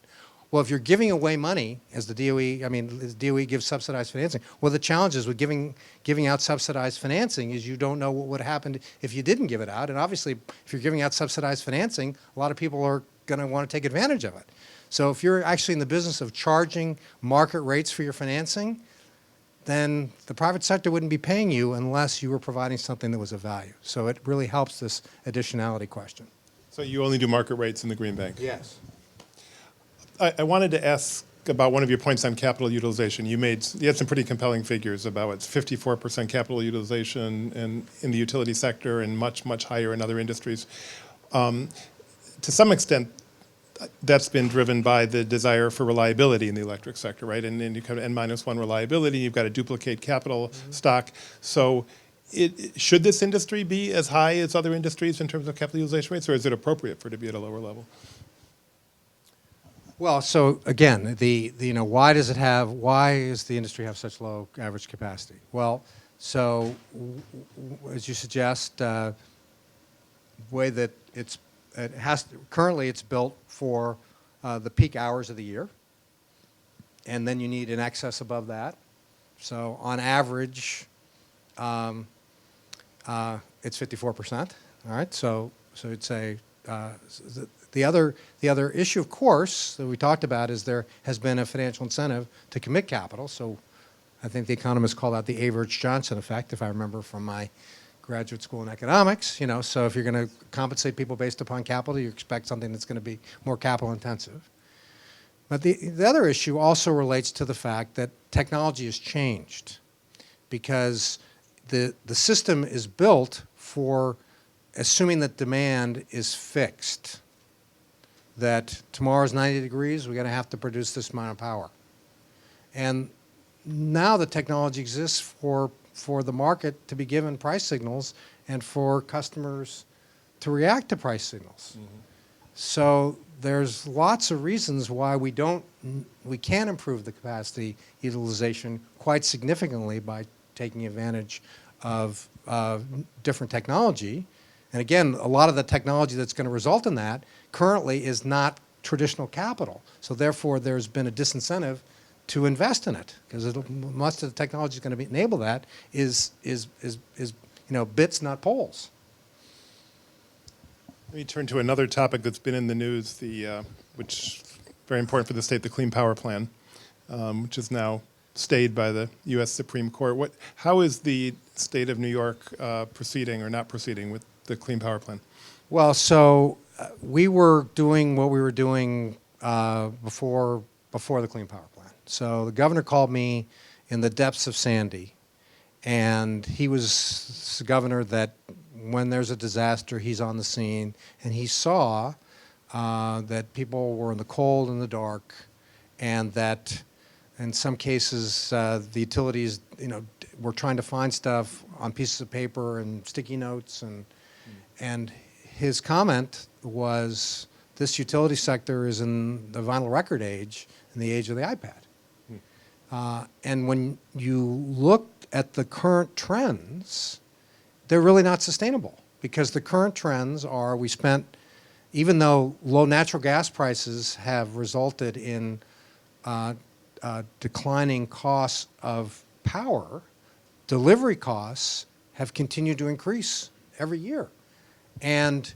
Well, if you're giving away money, as the DOE gives subsidized financing. Well, the challenges with giving out subsidized financing is you don't know what would happen if you didn't give it out. And obviously, if you're giving out subsidized financing, a lot of people are going to want to take advantage of it. So if you're actually in the business of charging market rates for your financing, then the private sector wouldn't be paying you unless you were providing something that was of value. So it really helps this additionality question. So you only do market rates in the Green Bank? Yes. I wanted to ask about one of your points on capital utilization. You had some pretty compelling figures about it's 54% capital utilization in the utility sector and much, much higher in other industries. To some extent, that's been driven by the desire for reliability in the electric sector, right? And then you come to N-1 reliability, you've got to duplicate capital stock. So should this industry be as high as other industries in terms of capital utilization rates, or is it appropriate for it to be at a lower level? Well, so again, why is the industry have such low average capacity? Well, so as you suggest, way that currently it's built for the peak hours of the year, and then you need an excess above that. So on average, it's 54%. All right, so it's a the other issue, of course, that we talked about is there has been a financial incentive to commit capital. So I think the economists call that the Average-Johnson effect, if I remember from my graduate school in economics. So if you're going to compensate people based upon capital, you expect something that's going to be more capital intensive. But the other issue also relates to the fact that technology has changed because the system is built for assuming that demand is fixed, that tomorrow's 90 degrees, we're going to have to produce this amount of power. And now the technology exists for the market to be given price signals and for customers to react to price signals. Mm-hmm. So there's lots of reasons why we can improve the capacity utilization quite significantly by taking advantage of different technology. And again, a lot of the technology that's going to result in that currently is not traditional capital. So therefore, there's been a disincentive to invest in it because most of the technology is going to enable that is bits, not poles. Let me turn to another topic that's been in the news, which is very important for the state, the Clean Power Plan, which is now stayed by the U.S. Supreme Court. How is the state of New York proceeding or not proceeding with the Clean Power Plan? Well, so we were doing what we were doing before the Clean Power Plan. So the governor called me in the depths of Sandy, and he was the governor that when there's a disaster, he's on the scene, and he saw that people were in the cold and the dark, and that in some cases the utilities, were trying to find stuff on pieces of paper and sticky notes, and his comment was, this utility sector is in the vinyl record age, in the age of the iPad. And when you look at the current trends, they're really not sustainable because the current trends are even though low natural gas prices have resulted in declining costs of power, delivery costs have continued to increase every year. And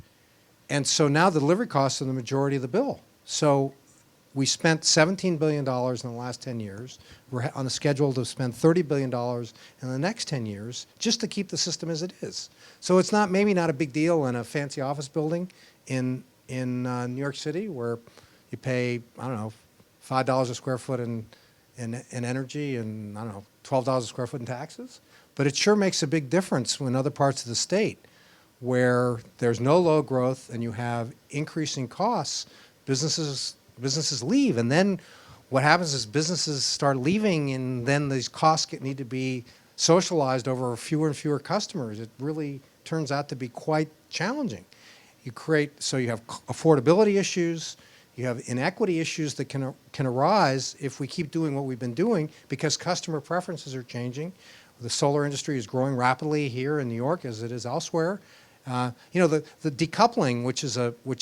so now the delivery costs are the majority of the bill. So we spent $17 billion in the last 10 years. We're on a schedule to spend $30 billion in the next 10 years just to keep the system as it is. So it's maybe not a big deal in a fancy office building in New York City where you pay, $5 a square foot in energy and, $12 a square foot in taxes. But it sure makes a big difference in other parts of the state where there's no load growth and you have increasing costs. Businesses leave, and then what happens is businesses start leaving, and then these costs need to be socialized over fewer and fewer customers, it really turns out to be quite challenging. You have affordability issues, you have inequity issues that can arise if we keep doing what we've been doing because customer preferences are changing. The solar industry is growing rapidly here in New York as it is elsewhere. The decoupling, which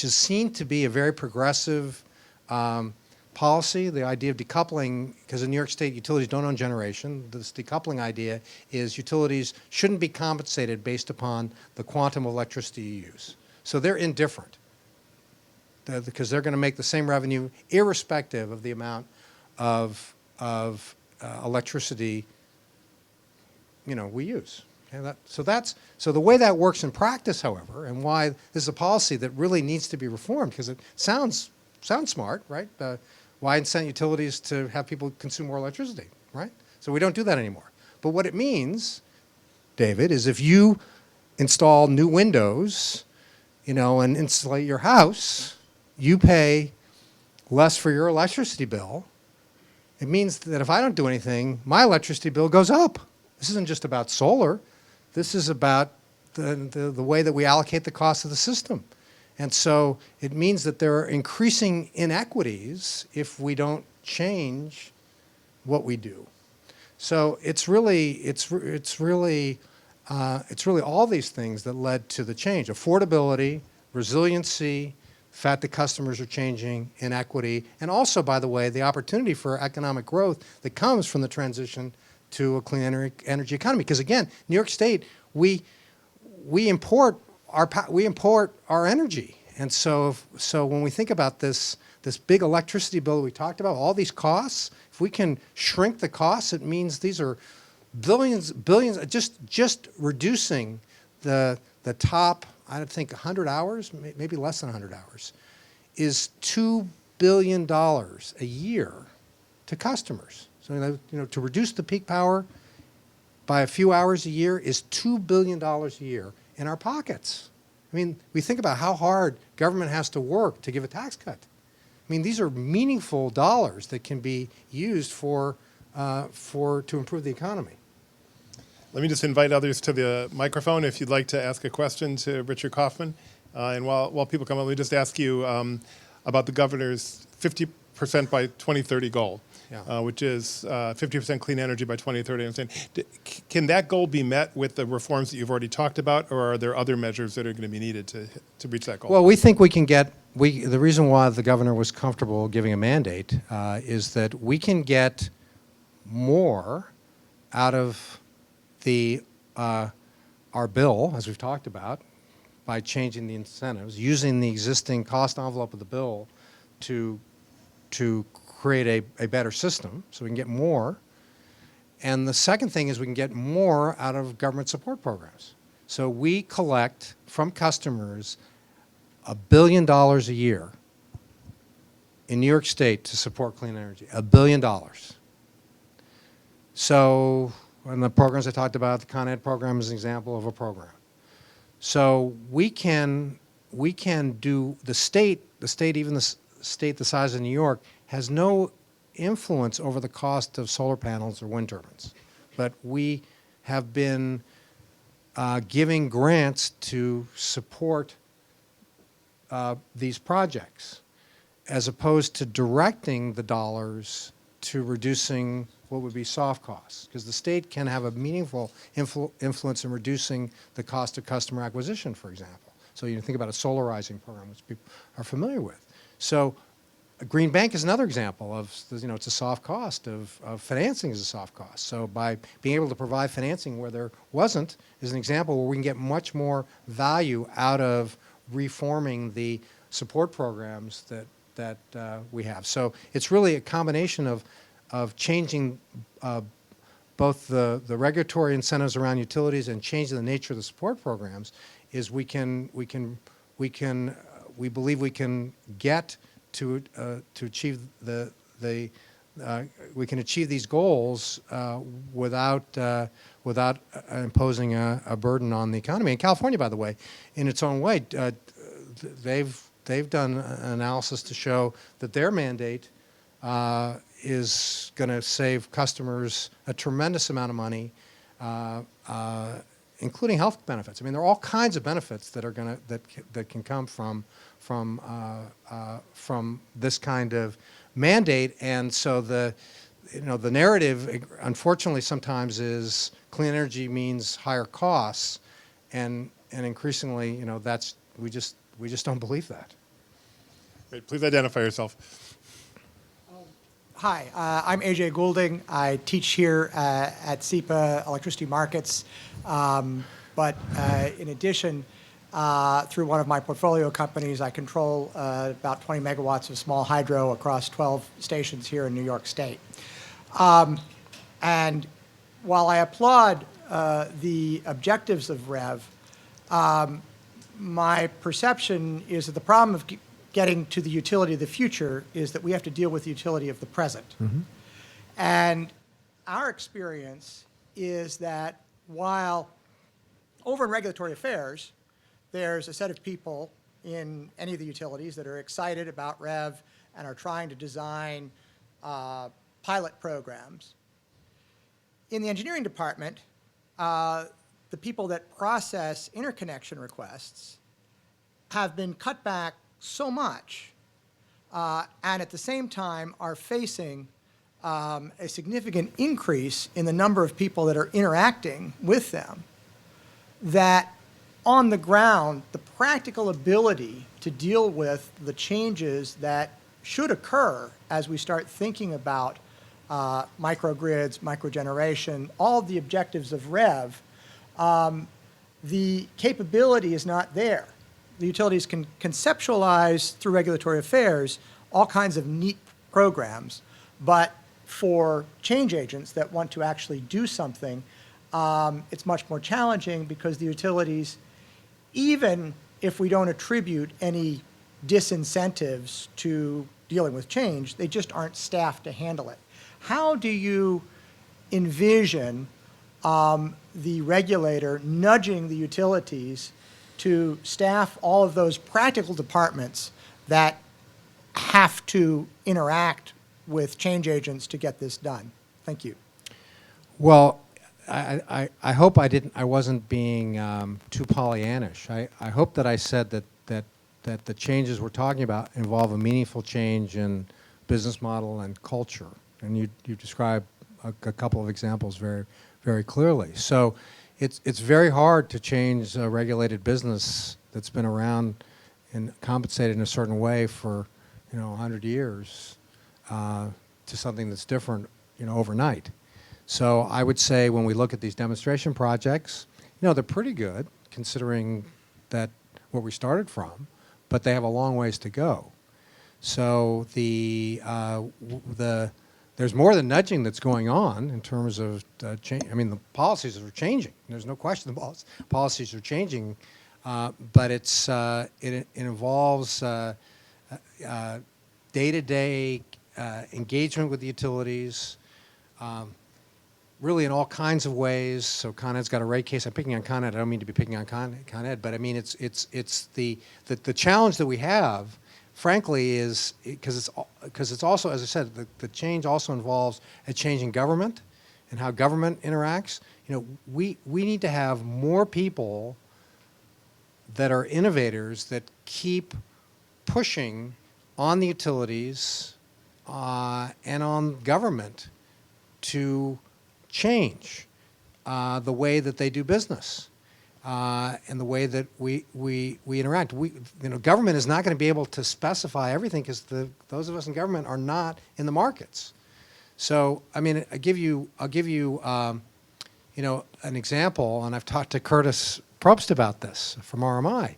is seen to be a very progressive policy, the idea of decoupling, because in New York State utilities don't own generation, this decoupling idea is utilities shouldn't be compensated based upon the quantum of electricity you use. So they're indifferent because they're going to make the same revenue irrespective of the amount of electricity we use. Okay, so the way that works in practice, however, and why this is a policy that really needs to be reformed, because it sounds smart, right? Why incent utilities to have people consume more electricity, right? So we don't do that anymore. But what it means, David, is if you install new windows, and insulate your house, you pay less for your electricity bill. It means that if I don't do anything, my electricity bill goes up. This isn't just about solar. This is about the way that we allocate the cost of the system. And so it means that there are increasing inequities if we don't change what we do. So it's really all these things that led to the change: affordability, resiliency, the fact that customers are changing, inequity, and also, by the way, the opportunity for economic growth that comes from the transition to a clean energy economy. Because again, New York State, we import our energy, and so when we think about this big electricity bill that we talked about, all these costs, if we can shrink the costs, it means these are billions, just reducing the top, I think 100 hours, maybe less than 100 hours, is $2 billion a year to customers. So, to reduce the peak power by a few hours a year is $2 billion a year in our pockets. I mean, we think about how hard government has to work to give a tax cut. I mean, these are meaningful dollars that can be used to improve the economy. Let me just invite others to the microphone if you'd like to ask a question to Richard Kauffman. And while people come up, let me just ask you about the governor's 50% by 2030 goal, Yeah. which is 50% clean energy by 2030. I'm saying, can that goal be met with the reforms that you've already talked about, or are there other measures that are going to be needed to reach that goal? Well, we think we can the reason why the governor was comfortable giving a mandate is that we can get more out of our bill, as we've talked about, by changing the incentives, using the existing cost envelope of the bill to create a better system, so we can get more. And the second thing is we can get more out of government support programs. So we collect from customers $1 billion a year in New York State to support clean energy, $1 billion. So, and the programs I talked about, the Con Ed program is an example of a program. So we can do, the state, even the state the size of New York, has no influence over the cost of solar panels or wind turbines. But we have been giving grants to support these projects, as opposed to directing the dollars to reducing what would be soft costs, because the state can have a meaningful influence in reducing the cost of customer acquisition, for example. So you think about a solarizing program, which people are familiar with. So a green bank is another example of, it's a soft cost of financing is a soft cost. So by being able to provide financing where there wasn't is an example where we can get much more value out of reforming the support programs that we have. So it's really a combination of changing both the regulatory incentives around utilities and changing the nature of the support programs. Is we believe we can get to achieve we can achieve these goals without imposing a burden on the economy. And California, by the way, in its own way, they've done an analysis to show that their mandate is going to save customers a tremendous amount of money including health benefits. I mean, there are all kinds of benefits that are that can come from this kind of mandate. And so the narrative, unfortunately, sometimes is clean energy means higher costs, and increasingly, we just don't believe that. Great. Please identify yourself. Hi, I'm AJ Goulding. I teach here at SEPA Electricity Markets. But in addition, through one of my portfolio companies, I control about 20 megawatts of small hydro across 12 stations here in New York State. And while I applaud the objectives of REV, my perception is that the problem of getting to the utility of the future is that we have to deal with the utility of the present. Mm-hmm. And our experience is that while over in regulatory affairs, there's a set of people in any of the utilities that are excited about REV and are trying to design pilot programs. In the engineering department, the people that process interconnection requests have been cut back so much, and at the same time are facing a significant increase in the number of people that are interacting with them, that on the ground, the practical ability to deal with the changes that should occur as we start thinking about microgrids, microgeneration, all the objectives of REV, the capability is not there. The utilities can conceptualize through regulatory affairs all kinds of neat programs, but for change agents that want to actually do something, it's much more challenging because the utilities, even if we don't attribute any disincentives to dealing with change, they just aren't staffed to handle it. How do you envision the regulator nudging the utilities to staff all of those practical departments that have to interact with change agents to get this done? Thank you. Well, I hope I wasn't being too Pollyannish. I hope that I said that the changes we're talking about involve a meaningful change in business model and culture. And you described a couple of examples very, very clearly. So it's very hard to change a regulated business that's been around and compensated in a certain way for 100 years to something that's different overnight. So I would say when we look at these demonstration projects, they're pretty good considering that where we started from, but they have a long ways to go. So there's more than nudging that's going on in terms of change. I mean, the policies are changing. There's no question the policies are changing, but it involves day-to-day engagement with the utilities, really in all kinds of ways. So Con Ed's got a rate case. I'm picking on Con Ed. I don't mean to be picking on Con Ed, but I mean it's the challenge that we have, frankly, is because it's also, as I said, the change also involves a change in government and how government interacts. We need to have more people that are innovators that keep pushing on the utilities and on government to change the way that they do business and the way that we interact. Government is not going to be able to specify everything because those of us in government are not in the markets. So, I mean, I'll give you an example, and I've talked to Curtis Probst about this from RMI,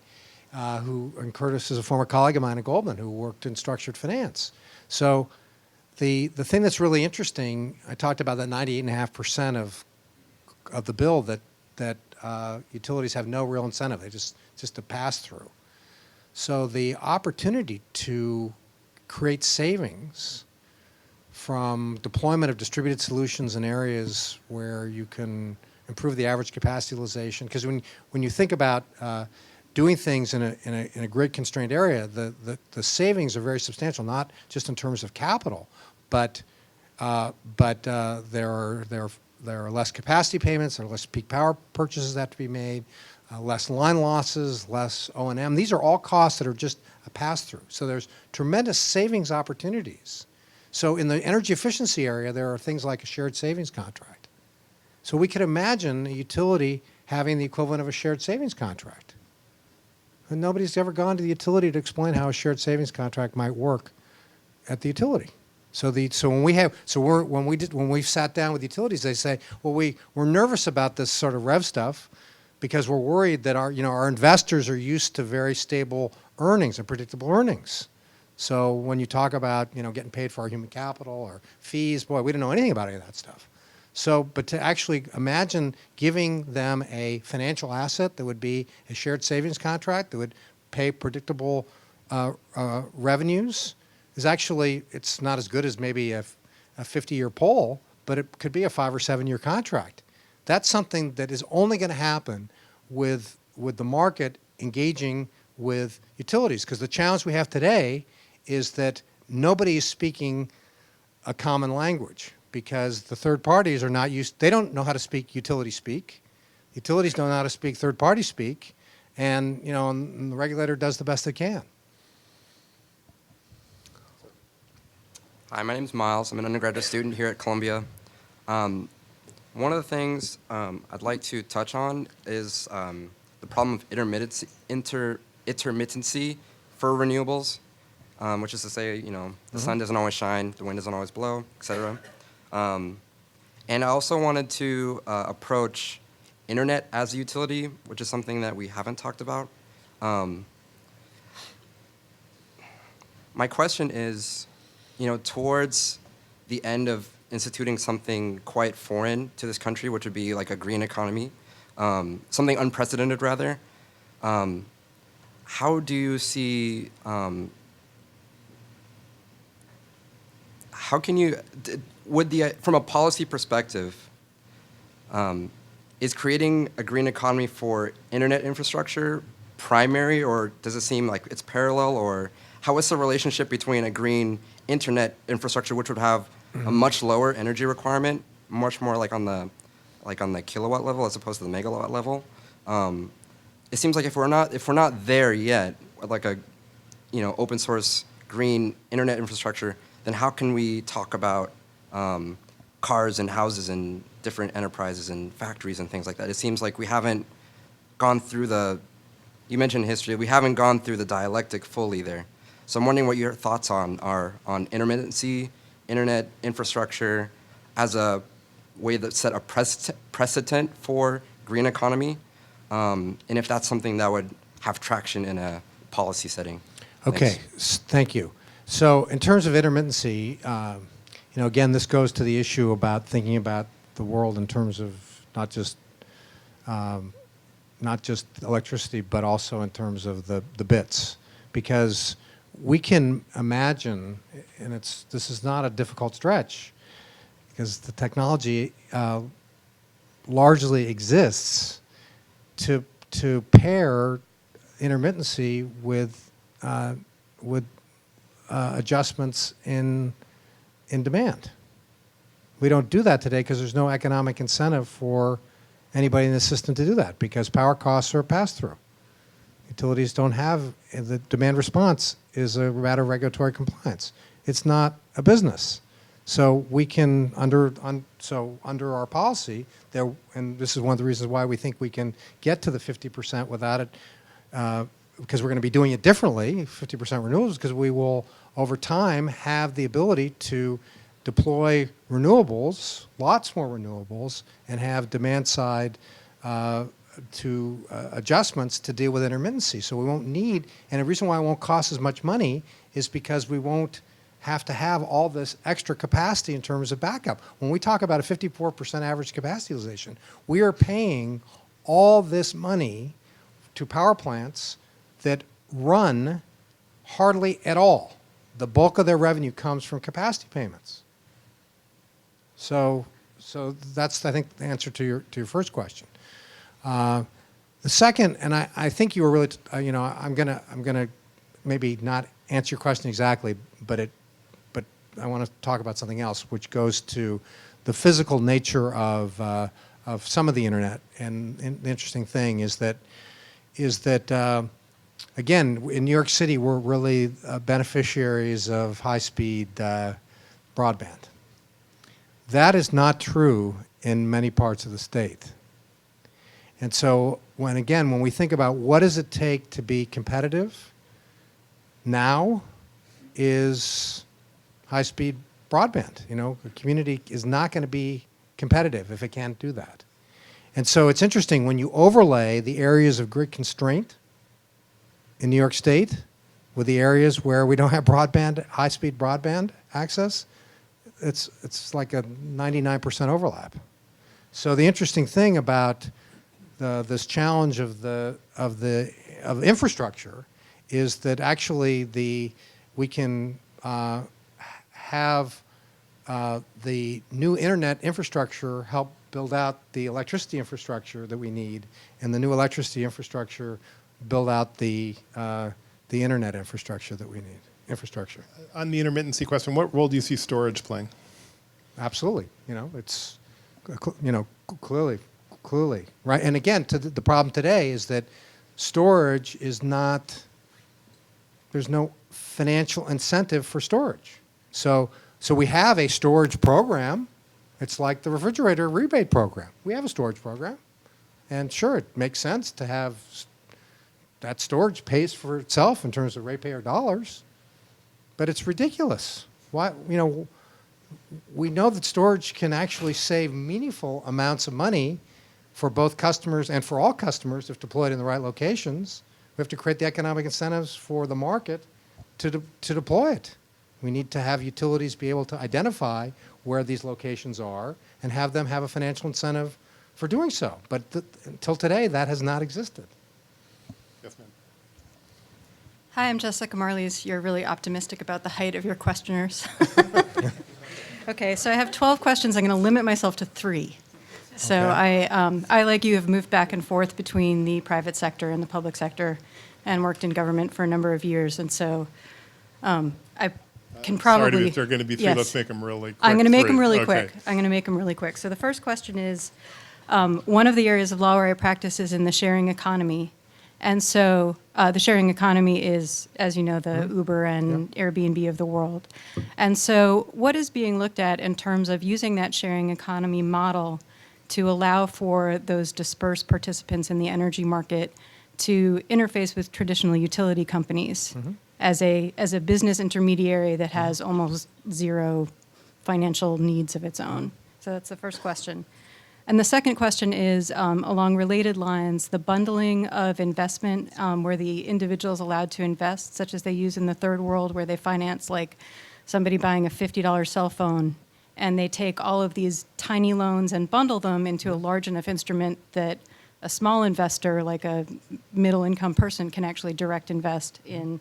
and Curtis is a former colleague of mine at Goldman who worked in structured finance. So the thing that's really interesting, I talked about that 98.5% of the bill that utilities have no real incentive. They just a pass through. So the opportunity to create savings from deployment of distributed solutions in areas where you can improve the average capacity utilization, because when you think about doing things in a grid constrained area, the savings are very substantial, not just in terms of capital, but there are there are less capacity payments, there are less peak power purchases that have to be made, less line losses, less O&M. These are all costs that are just a pass-through. So there's tremendous savings opportunities. So in the energy efficiency area, there are things like a shared savings contract. So we could imagine a utility having the equivalent of a shared savings contract. And nobody's ever gone to the utility to explain how a shared savings contract might work at the utility. So when we've sat down with utilities, they say, well, we're nervous about this sort of REV stuff because we're worried that our investors are used to very stable earnings and predictable earnings. So when you talk about getting paid for our human capital or fees, boy, we don't know anything about any of that stuff. So, but to actually imagine giving them a financial asset that would be a shared savings contract that would pay predictable revenues is actually, it's not as good as maybe a 50-year poll, but it could be a 5 or 7-year contract. That's something that is only going to happen with the market engaging with utilities, because the challenge we have today is that nobody is speaking a common language, because the third parties are not used, they don't know how to speak utility speak. Utilities don't know how to speak third party speak, and and the regulator does the best it can. Hi, my name is Miles. I'm an undergraduate student here at Columbia. One of the things I'd like to touch on is the problem of intermittency for renewables, which is to say, the sun doesn't always shine, the wind doesn't always blow, etc. And I also wanted to approach internet as a utility, which is something that we haven't talked about. My question is, towards the end of instituting something quite foreign to this country, which would be like a green economy, something unprecedented rather, how do you see, how can you, from a policy perspective, is creating a green economy for internet infrastructure primary, or does it seem like it's parallel, or how is the relationship between a green internet infrastructure, which would have a much lower energy requirement, much more like on the kilowatt level as opposed to the megawatt level? It seems like if we're not there yet, like a open source green internet infrastructure, then how can we talk about cars and houses and different enterprises and factories and things like that? It seems like we haven't gone through you mentioned history, we haven't gone through the dialectic fully there. So I'm wondering what your thoughts are on intermittency, internet infrastructure as a way that set a precedent for green economy, and if that's something that would have traction in a policy setting. Okay, thank you. So in terms of intermittency, again, this goes to the issue about thinking about the world in terms of not just electricity, but also in terms of the bits, because we can imagine, and this is not a difficult stretch, because the technology largely exists to pair intermittency with adjustments in demand. We don't do that today because there's no economic incentive for anybody in the system to do that, because power costs are a pass-through. Utilities don't have, the demand response is a matter of regulatory compliance. It's not a business. So we can, under our policy, and this is one of the reasons why we think we can get to the 50% without it, because we're going to be doing it differently, 50% renewables, because we will, over time, have the ability to deploy renewables, lots more renewables, and have demand-side adjustments to deal with intermittency. So we won't need, and the reason why it won't cost as much money is because we won't have to have all this extra capacity in terms of backup. When we talk about a 54% average capacity utilization, we are paying all this money to power plants that run hardly at all. The bulk of their revenue comes from capacity payments. So that's, I think, the answer to your first question. The second, and I think you were really, I'm gonna maybe not answer your question exactly, but to talk about something else, which goes to the physical nature of some of the internet. And the interesting thing is that again, in New York City, we're really beneficiaries of high-speed broadband. That is not true in many parts of the state. And so when we think about what does it take to be competitive, now is high-speed broadband. You know, the community is not going to be competitive if it can't do that. And so it's interesting when you overlay the areas of grid constraint in New York State with the areas where we don't have broadband, high-speed broadband access, it's like a 99% overlap. So the interesting thing about this challenge of infrastructure is that actually we can have the new internet infrastructure help build out the electricity infrastructure that we need, and the new electricity infrastructure build out the internet infrastructure that we need. On the intermittency question, what role do you see storage playing? Absolutely. You know, it's clearly right. And again, the problem today is that storage is not. There's no financial incentive for storage. So we have a storage program. It's like the refrigerator rebate program. We have a storage program, and sure, it makes sense to have that storage pays for itself in terms of ratepayer dollars. But it's ridiculous. Why? You know, we know that storage can actually save meaningful amounts of money for both customers and for all customers if deployed in the right locations. We have to create the economic incentives for the market to deploy it. We need to have utilities be able to identify where these locations are and have them have a financial incentive for doing so. But until today, that has not existed. Yes, ma'am. Hi, I'm Jessica Marlies. You're really optimistic about the height of your questioners. Okay, so I have 12 questions. I'm going to limit myself to 3. So Okay. I, like you, have moved back and forth between the private sector and the public sector and worked in government for a number of years. And so I can probably... Sorry, if there are going to be 3, Yes. let's make them really quick. I'm going to make them 3. really Okay. quick. I'm going to make them really quick. So the first question is, one of the areas of law where I practice is in the sharing economy. And so the sharing economy is, as you know, the Uber and Airbnb of the world. And so what is being looked at in terms of using that sharing economy model to allow for those dispersed participants in the energy market to interface with traditional utility companies as a business intermediary that has almost zero financial needs of its own? So that's the first question. And the second question is, along related lines, the bundling of investment where the individual is allowed to invest, such as they use in the third world where they finance like somebody buying a $50 cell phone, and they take all of these tiny loans and bundle them into a large enough instrument that a small investor, like a middle-income person, can actually direct invest in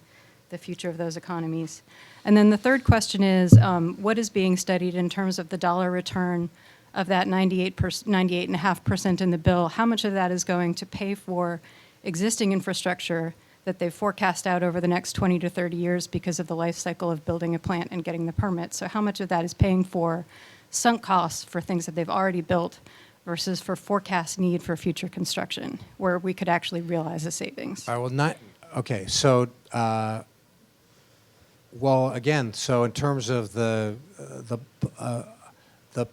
the future of those economies. And then the third question is, what is being studied in terms of the dollar return of that 98.5% in the bill? How much of that is going to pay for existing infrastructure that they've forecast out over the next 20 to 30 years because of the life cycle of building a plant and getting the permit? So how much of that is paying for sunk costs for things that they've already built versus for forecast need for future construction, where we could actually realize the savings? I will not. Okay, so well, again, so in terms of the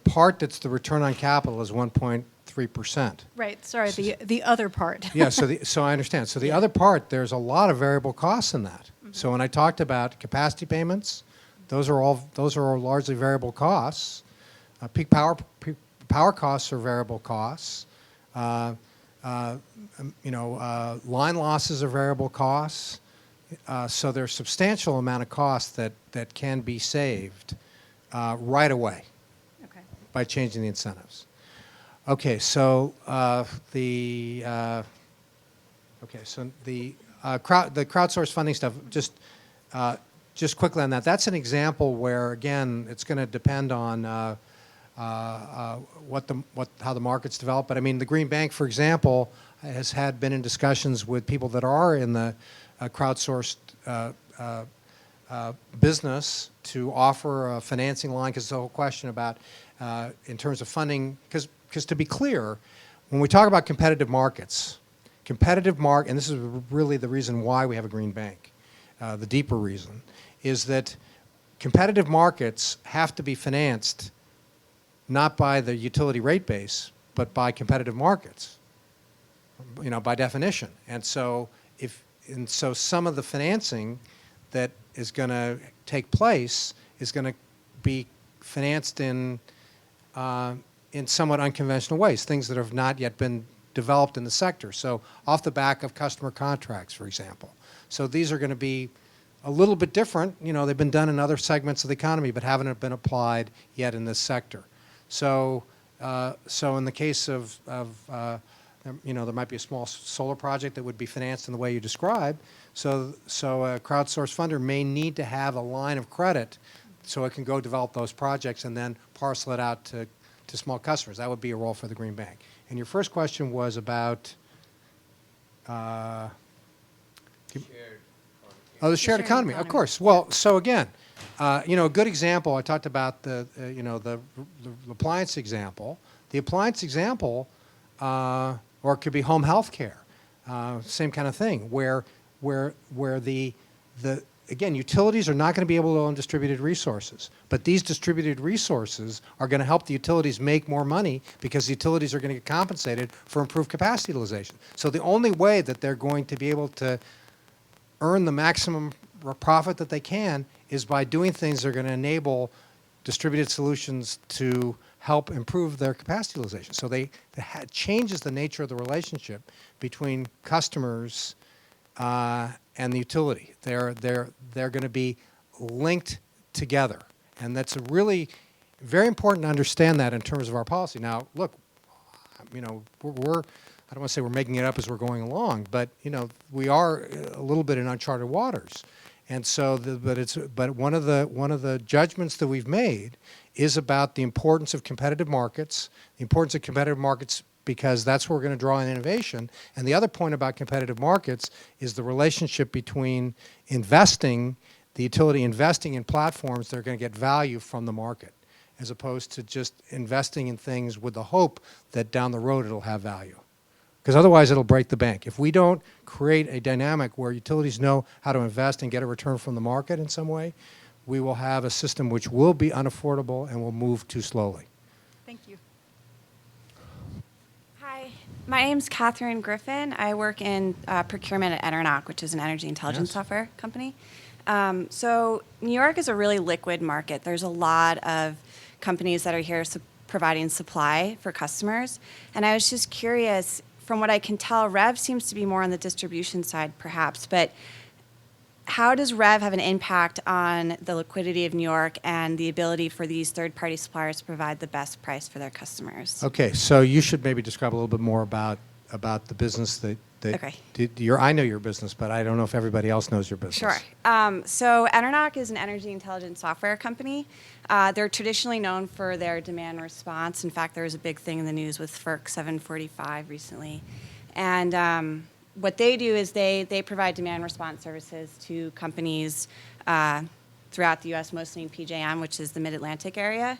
part that's the return on capital is 1.3%. Right. Sorry, the other part. Yeah. So I understand. So the other part, there's a lot of variable costs in that. So when I talked about capacity payments, those are largely variable costs. Peak power costs are variable costs. Line losses are variable costs. So there's substantial amount of costs that can be saved right away by changing the incentives. Okay, so the crowdsourced funding stuff. Just quickly on that. That's an example where, again, it's going to depend on how the markets develop. But I mean, the Green Bank, for example, has been in discussions with people that are in the crowdsourced business to offer a financing line, because the whole question about, in terms of funding, because to be clear, when we talk about competitive markets, and this is really the reason why we have a green bank, the deeper reason, is that competitive markets have to be financed not by the utility rate base, but by competitive markets, by definition. And so some of the financing that is going to take place is going to be financed in somewhat unconventional ways, things that have not yet been developed in the sector. So off the back of customer contracts, for example. So these are going to be a little bit different. They've been done in other segments of the economy, but haven't been applied yet in this sector. So in the case of there might be a small solar project that would be financed in the way you described. So a crowdsourced funder may need to have a line of credit so it can go develop those projects and then parcel it out to small customers. That would be a role for the Green Bank. And your first question was about the shared economy. Of course. Well, so again, a good example. I talked about the appliance example. The appliance example, or it could be home health care, same kind of thing, where again, utilities are not going to be able to own distributed resources, but these distributed resources are going to help the utilities make more money because the utilities are going to get compensated for improved capacity utilization. So the only way that they're going to be able to earn the maximum profit that they can is by doing things that are going to enable distributed solutions to help improve their capacity utilization. So it changes the nature of the relationship between customers and the utility. They're going to be linked together, and that's really very important to understand that in terms of our policy. Now, look, we're I don't want to say we're making it up as we're going along, but we are a little bit in uncharted waters, and so but one of the judgments that we've made is about the importance of competitive markets, because that's where we're going to draw in innovation. And the other point about competitive markets is the relationship between the utility investing in platforms that are going to get value from the market, as opposed to just investing in things with the hope that down the road it'll have value. Because otherwise it'll break the bank. If we don't create a dynamic where utilities know how to invest and get a return from the market in some way, we will have a system which will be unaffordable and will move too slowly. Thank you. Hi, my name's Catherine Griffin. I work in procurement at Enernoc, which is an energy intelligence software company. So New York is a really liquid market. There's a lot of companies that are here providing supply for customers. And I was just curious, from what I can tell, REV seems to be more on the distribution side, perhaps, but how does REV have an impact on the liquidity of New York and the ability for these third-party suppliers to provide the best price for their customers? Okay, so you should maybe describe a little bit more about the business that Okay. I know your business, but I don't know if everybody else knows your business. Sure. So Enernoc is an energy intelligence software company. They're traditionally known for their demand response. In fact, there was a big thing in the news with FERC 745 recently. And what they do is they provide demand response services to companies throughout the U.S., mostly in PJM, which is the Mid-Atlantic area.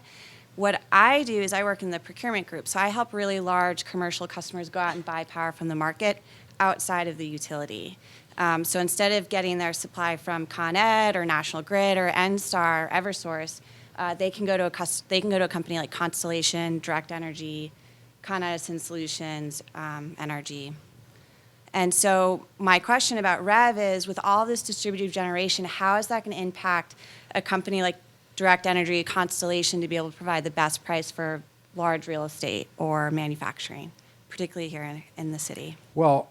What I do is I work in the procurement group. So I help really large commercial customers go out and buy power from the market outside of the utility. So instead of getting their supply from Con Ed or National Grid or NSTAR or Eversource, they can go to a company like Constellation, Direct Energy, Con Edison Solutions, NRG. And so my question about REV is, with all this distributed generation, how is that going to impact a company like Direct Energy, Constellation, to be able to provide the best price for large real estate or manufacturing, particularly here in the city? Well,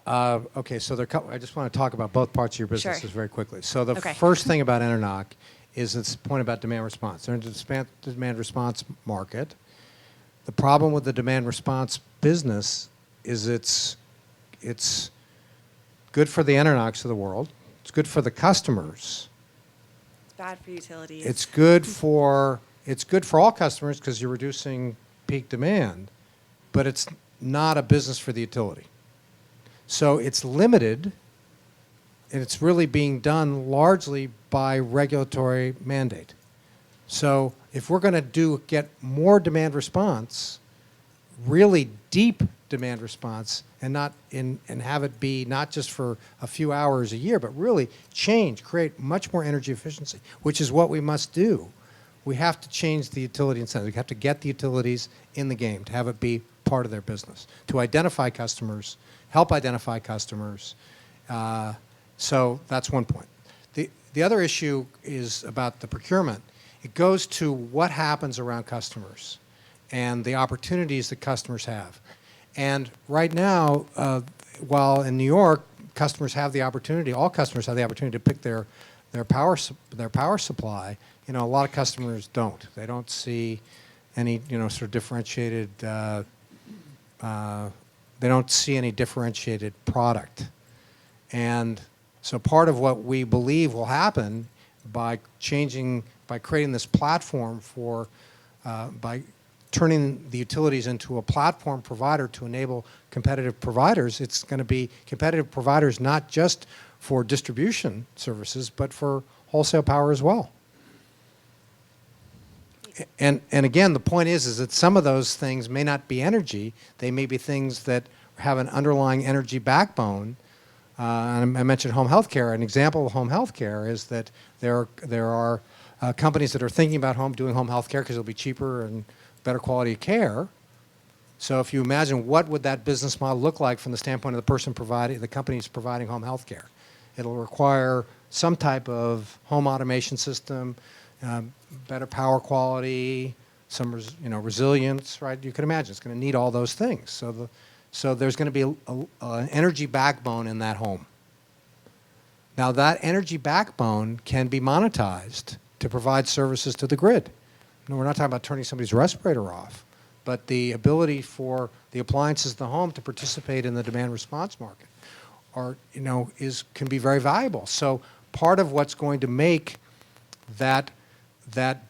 okay, so I just want to talk about both parts of your businesses very quickly. So the Okay. first thing about Enernoc is this point about demand response. They're in the demand response market. The problem with the demand response business is it's good for the Enernocs of the world. It's good for the customers. It's bad for utilities. It's good for all customers because you're reducing peak demand, but it's not a business for the utility. So it's limited it's really being done largely by regulatory mandate. So if we're going to get more demand response, really deep demand response, and have it be not just for a few hours a year, but really create much more energy efficiency, which is what we must do. We have to change the utility incentive. We have to get the utilities in the game to have it be part of their business, to identify customers, help identify customers. So that's one point. The other issue is about the procurement. It goes to what happens around customers and the opportunities that customers have. And right now, while in New York, customers have the opportunity, all customers have the opportunity to pick their power supply, a lot of customers don't. They don't see any, sort of differentiated, they don't see any differentiated product. And so part of what we believe will happen by creating this platform by turning the utilities into a platform provider to enable competitive providers, it's going to be competitive providers not just for distribution services, but for wholesale power as well. And again, the point is that some of those things may not be energy. They may be things that have an underlying energy backbone. And I mentioned home health care. An example of home health care is that there are companies that are thinking about doing home health care because it'll be cheaper and better quality of care. So if you imagine what would that business model look like from the standpoint of the companies providing home health care, it'll require some type of home automation system, better power quality, some resilience, right? You can imagine it's going to need all those things. So there's going to be an energy backbone in that home. Now that energy backbone can be monetized to provide services to the grid. No, we're not talking about turning somebody's respirator off, but the ability for the appliances in the home to participate in the demand response market can be very valuable. So part of what's going to make that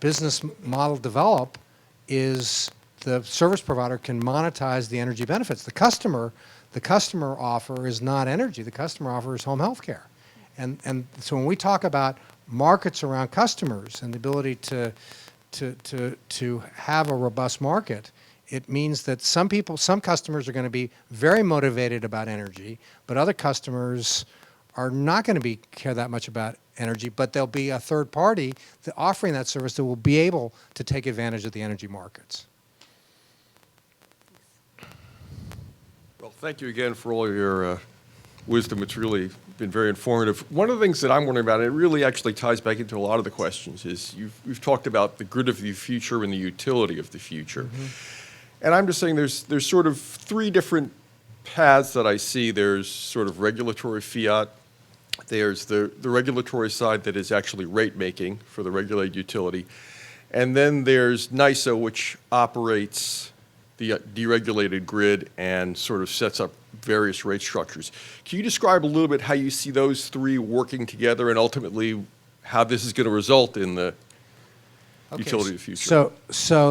business model develop is the service provider can monetize the energy benefits. The customer offer is not energy. The customer offer is home health care. And so when we talk about markets around customers and the ability to have a robust market, it means that some customers are going to be very motivated about energy, but other customers are not going to care that much about energy, but there'll be a third party offering that service that will be able to take advantage of the energy markets. Well, thank you again for all your wisdom. It's really been very informative. One of the things that I'm wondering about, and it really actually ties back into a lot of the questions, is we've talked about the grid of the future and the utility of the future. Mm-hmm. And I'm just saying there's sort of three different paths that I see. There's sort of regulatory fiat. There's the regulatory side that is actually rate making for the regulated utility. And then there's NYSO, which operates the deregulated grid and sort of sets up various rate structures. Can you describe a little bit how you see those three working together and ultimately how this is going to result in the utility of the future? So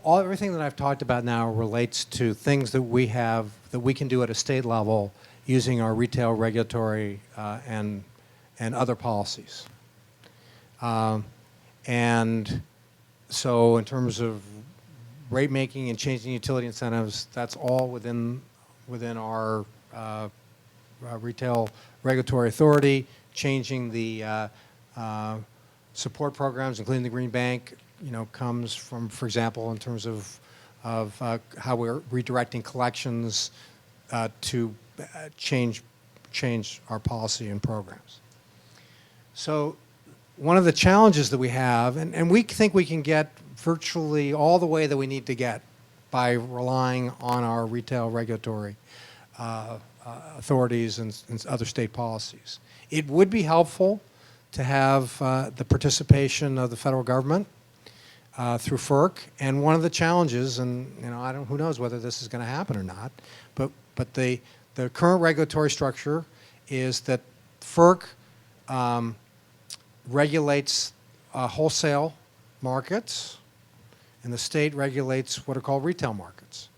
everything that I've talked about now relates to things that we can do at a state level using our retail regulatory and other policies. And so in terms of rate making and changing utility incentives, that's all within our retail regulatory authority. Changing the support programs, including the Green Bank, comes from, for example, in terms of how we're redirecting collections to change our policy and programs. So one of the challenges that we have, and we think we can get virtually all the way that we need to get by relying on our retail regulatory authorities and other state policies. It would be helpful to have the participation of the federal government through FERC. And one of the challenges, and who knows whether this is going to happen or not, but the current regulatory structure is that FERC regulates wholesale markets, and the state regulates what are called retail markets.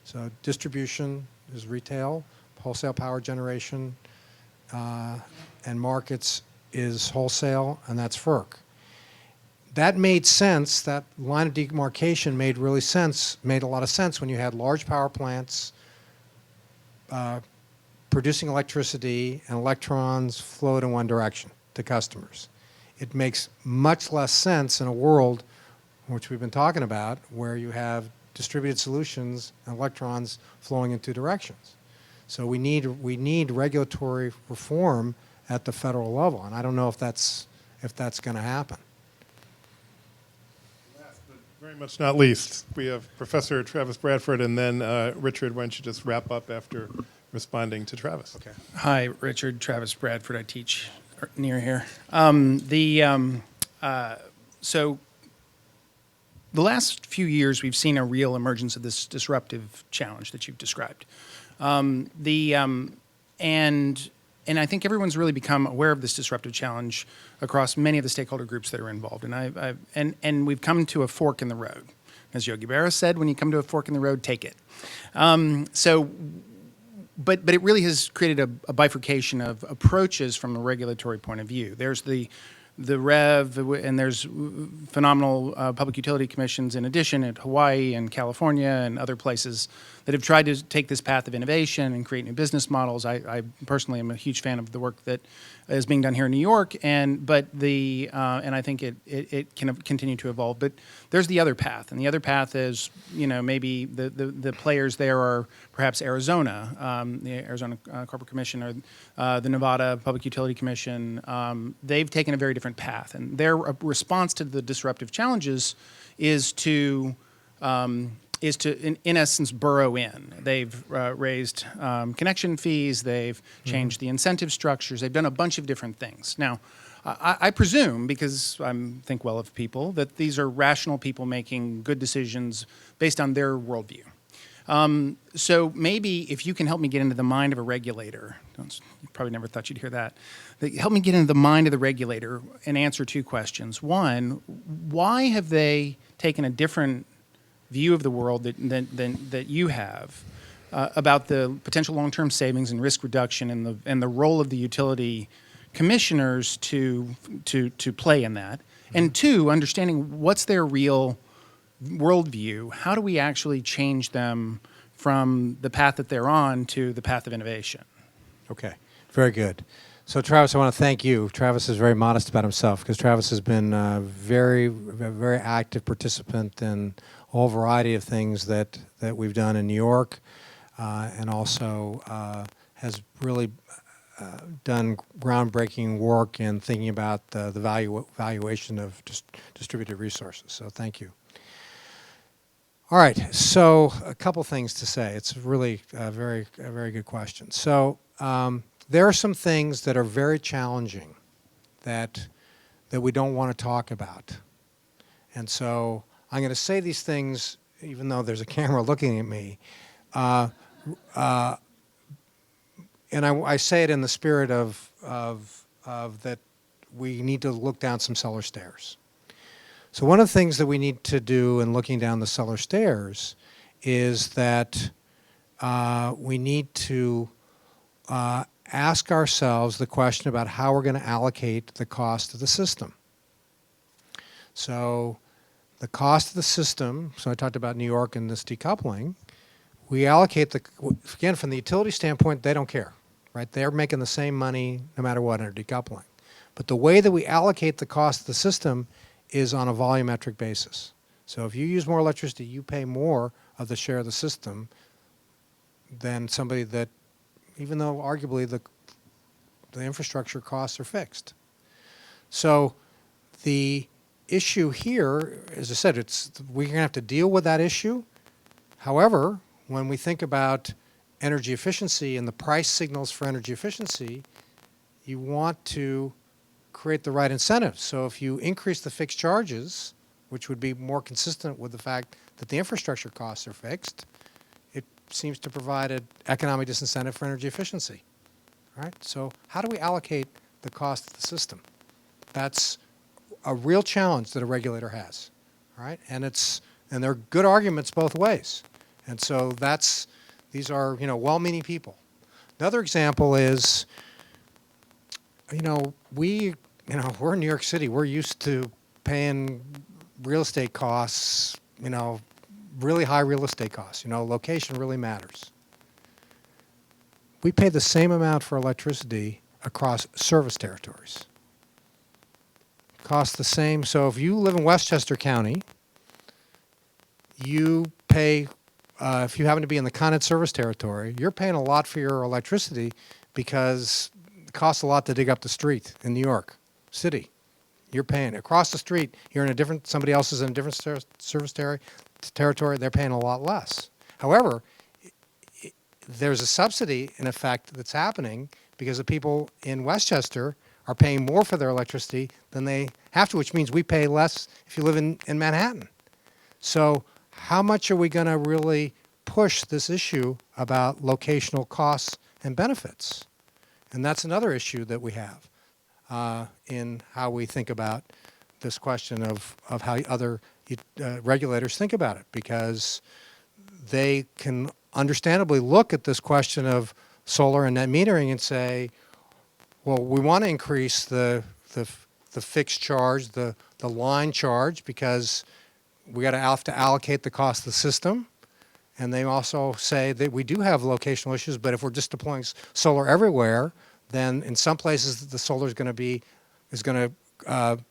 So distribution is retail, wholesale power generation and markets is wholesale, and that's FERC. That made sense. That line of demarcation made a lot of sense when you had large power plants producing electricity and electrons flowed in one direction to customers. It makes much less sense in a world, which we've been talking about, where you have distributed solutions and electrons flowing in two directions. So we need regulatory reform at the federal level, and I don't know if that's going to happen. Last but very much not least, we have Professor Travis Bradford, and then Richard, why don't you just wrap up after responding to Travis? Okay. Hi, Richard. Travis Bradford. I teach near here. So the last few years, we've seen a real emergence of this disruptive challenge that you've described. And I think everyone's really become aware of this disruptive challenge across many of the stakeholder groups that are involved. And we've come to a fork in the road. As Yogi Berra said, when you come to a fork in the road, take it. But it really has created a bifurcation of approaches from a regulatory point of view. There's the REV, and there's phenomenal public utility commissions in addition at Hawaii and California and other places that have tried to take this path of innovation and create new business models. I personally am a huge fan of the work that is being done here in New York, and I think it can continue to evolve. But there's the other path, and the other path is, maybe the players there are perhaps Arizona, the Arizona Corporate Commission, or the Nevada Public Utility Commission. They've taken a very different path, and their response to the disruptive challenges is to in essence, burrow in. They've raised connection fees. They've changed the incentive structures. They've done a bunch of different things. Now, I presume, because I think well of people, that these are rational people making good decisions based on their worldview. So maybe if you can help me get into the mind of a regulator, you probably never thought you'd hear that, help me get into the mind of the regulator and answer two questions. One, why have they taken a different view of the world that you have about the potential long-term savings and risk reduction and the role of the utility commissioners to play in that? And two, understanding what's their real worldview. How do we actually change them from the path that they're on to the path of innovation? Okay, very good. So Travis, I want to thank you. Travis is very modest about himself because Travis has been a very active participant in a whole variety of things that we've done in New York, and also has really done groundbreaking work in thinking about the valuation of distributed resources. So thank you. All right, so a couple things to say. It's really a very good question. So there are some things that are very challenging that we don't want to talk about. And so I'm going to say these things even though there's a camera looking at me. And I say it in the spirit of that we need to look down some cellar stairs. So one of the things that we need to do in looking down the cellar stairs is that we need to ask ourselves the question about how we're going to allocate the cost of the system. So the cost of the system, so I talked about New York and this decoupling, we allocate again, from the utility standpoint, they don't care, right? They're making the same money no matter what under decoupling. But the way that we allocate the cost of the system is on a volumetric basis. So if you use more electricity, you pay more of the share of the system than somebody that, even though arguably the infrastructure costs are fixed. So the issue here, as I said, we're going to have to deal with that issue. However, when we think about energy efficiency and the price signals for energy efficiency, you want to create the right incentives. So if you increase the fixed charges, which would be more consistent with the fact that the infrastructure costs are fixed, it seems to provide an economic disincentive for energy efficiency. Right? So how do we allocate the cost of the system? That's a real challenge that a regulator has. Right? And there are good arguments both ways. And so these are well-meaning people. Another example is we're in New York City. We're used to paying real estate costs, really high real estate costs. Location really matters. We pay the same amount for electricity across service territories. Costs the same. So if you live in Westchester County, you pay, if you happen to be in the Con Ed service territory, you're paying a lot for your electricity because it costs a lot to dig up the street in New York City. You're paying across the street. You're in a different. Somebody else is in a different service territory. They're paying a lot less. However, there's a subsidy in effect that's happening because the people in Westchester are paying more for their electricity than they have to, which means we pay less if you live in Manhattan. So how much are we going to really push this issue about locational costs and benefits? And that's another issue that we have in how we think about this question of how other regulators think about it, because they can understandably look at this question of solar and net metering and say, well, we want to increase the fixed charge, the line charge, because we got to have to allocate the cost of the system. And they also say that we do have locational issues, but if we're just deploying solar everywhere, then in some places the solar is going to be of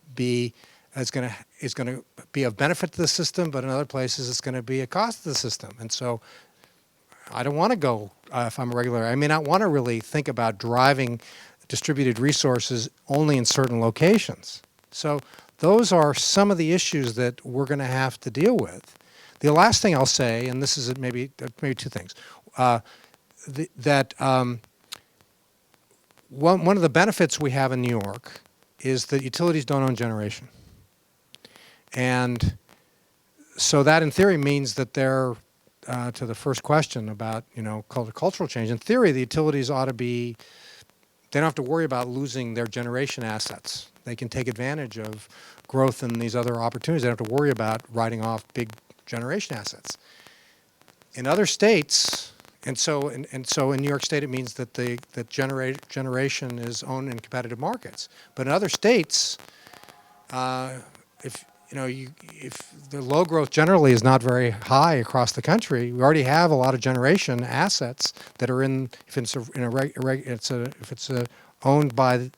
benefit to the system, but in other places it's going to be a cost to the system. And so I don't want to go, if I'm a regulator, I may not want to really think about driving distributed resources only in certain locations. So those are some of the issues that we're going to have to deal with. The last thing I'll say, and this is maybe two things, one of the benefits we have in New York is that utilities don't own generation. And so that in theory means that they're, to the first question about, cultural change, in theory the utilities ought to be, they don't have to worry about losing their generation assets. They can take advantage of growth in these other opportunities. They don't have to worry about writing off big generation assets. In other states, and so in New York State, it means that generation is owned in competitive markets. But in other states, if the low growth generally is not very high across the country, we already have a lot of generation assets that are if it's owned by the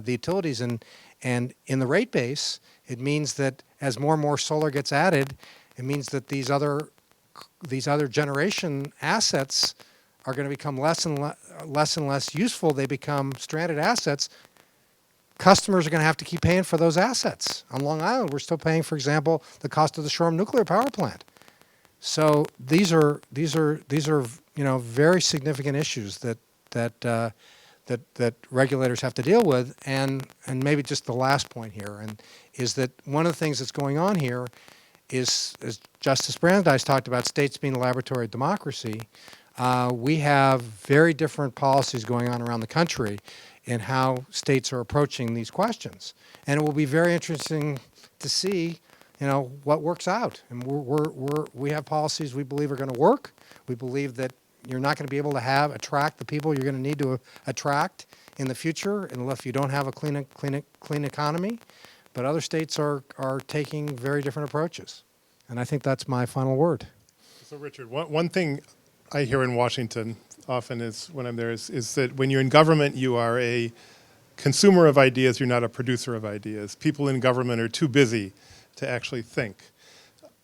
utilities and in the rate base, it means that as more and more solar gets added, it means that these other generation assets are going to become less and less useful. They become stranded assets. Customers are going to have to keep paying for those assets. On Long Island, we're still paying, for example, the cost of the Shoreham nuclear power plant. So these are very significant issues that regulators have to deal with. And maybe just the last point here is that one of the things that's going on here is, as Justice Brandeis talked about, states being the laboratory of democracy. We have very different policies going on around the country in how states are approaching these questions. And it will be very interesting to see, what works out. And we have policies we believe are going to work. We believe that you're not going to be able to attract the people you're going to need to attract in the future unless you don't have a clean economy. But other states are taking very different approaches. And I think that's my final word. So Richard, one thing I hear in Washington often is when I'm there is that when you're in government, you are a consumer of ideas, you're not a producer of ideas. People in government are too busy to actually think.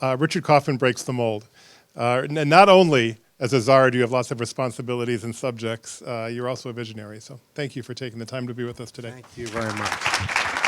Richard Kauffman breaks the mold. And not only as a czar do you have lots of responsibilities and subjects, you're also a visionary. So thank you for taking the time to be with us today. Thank you very much.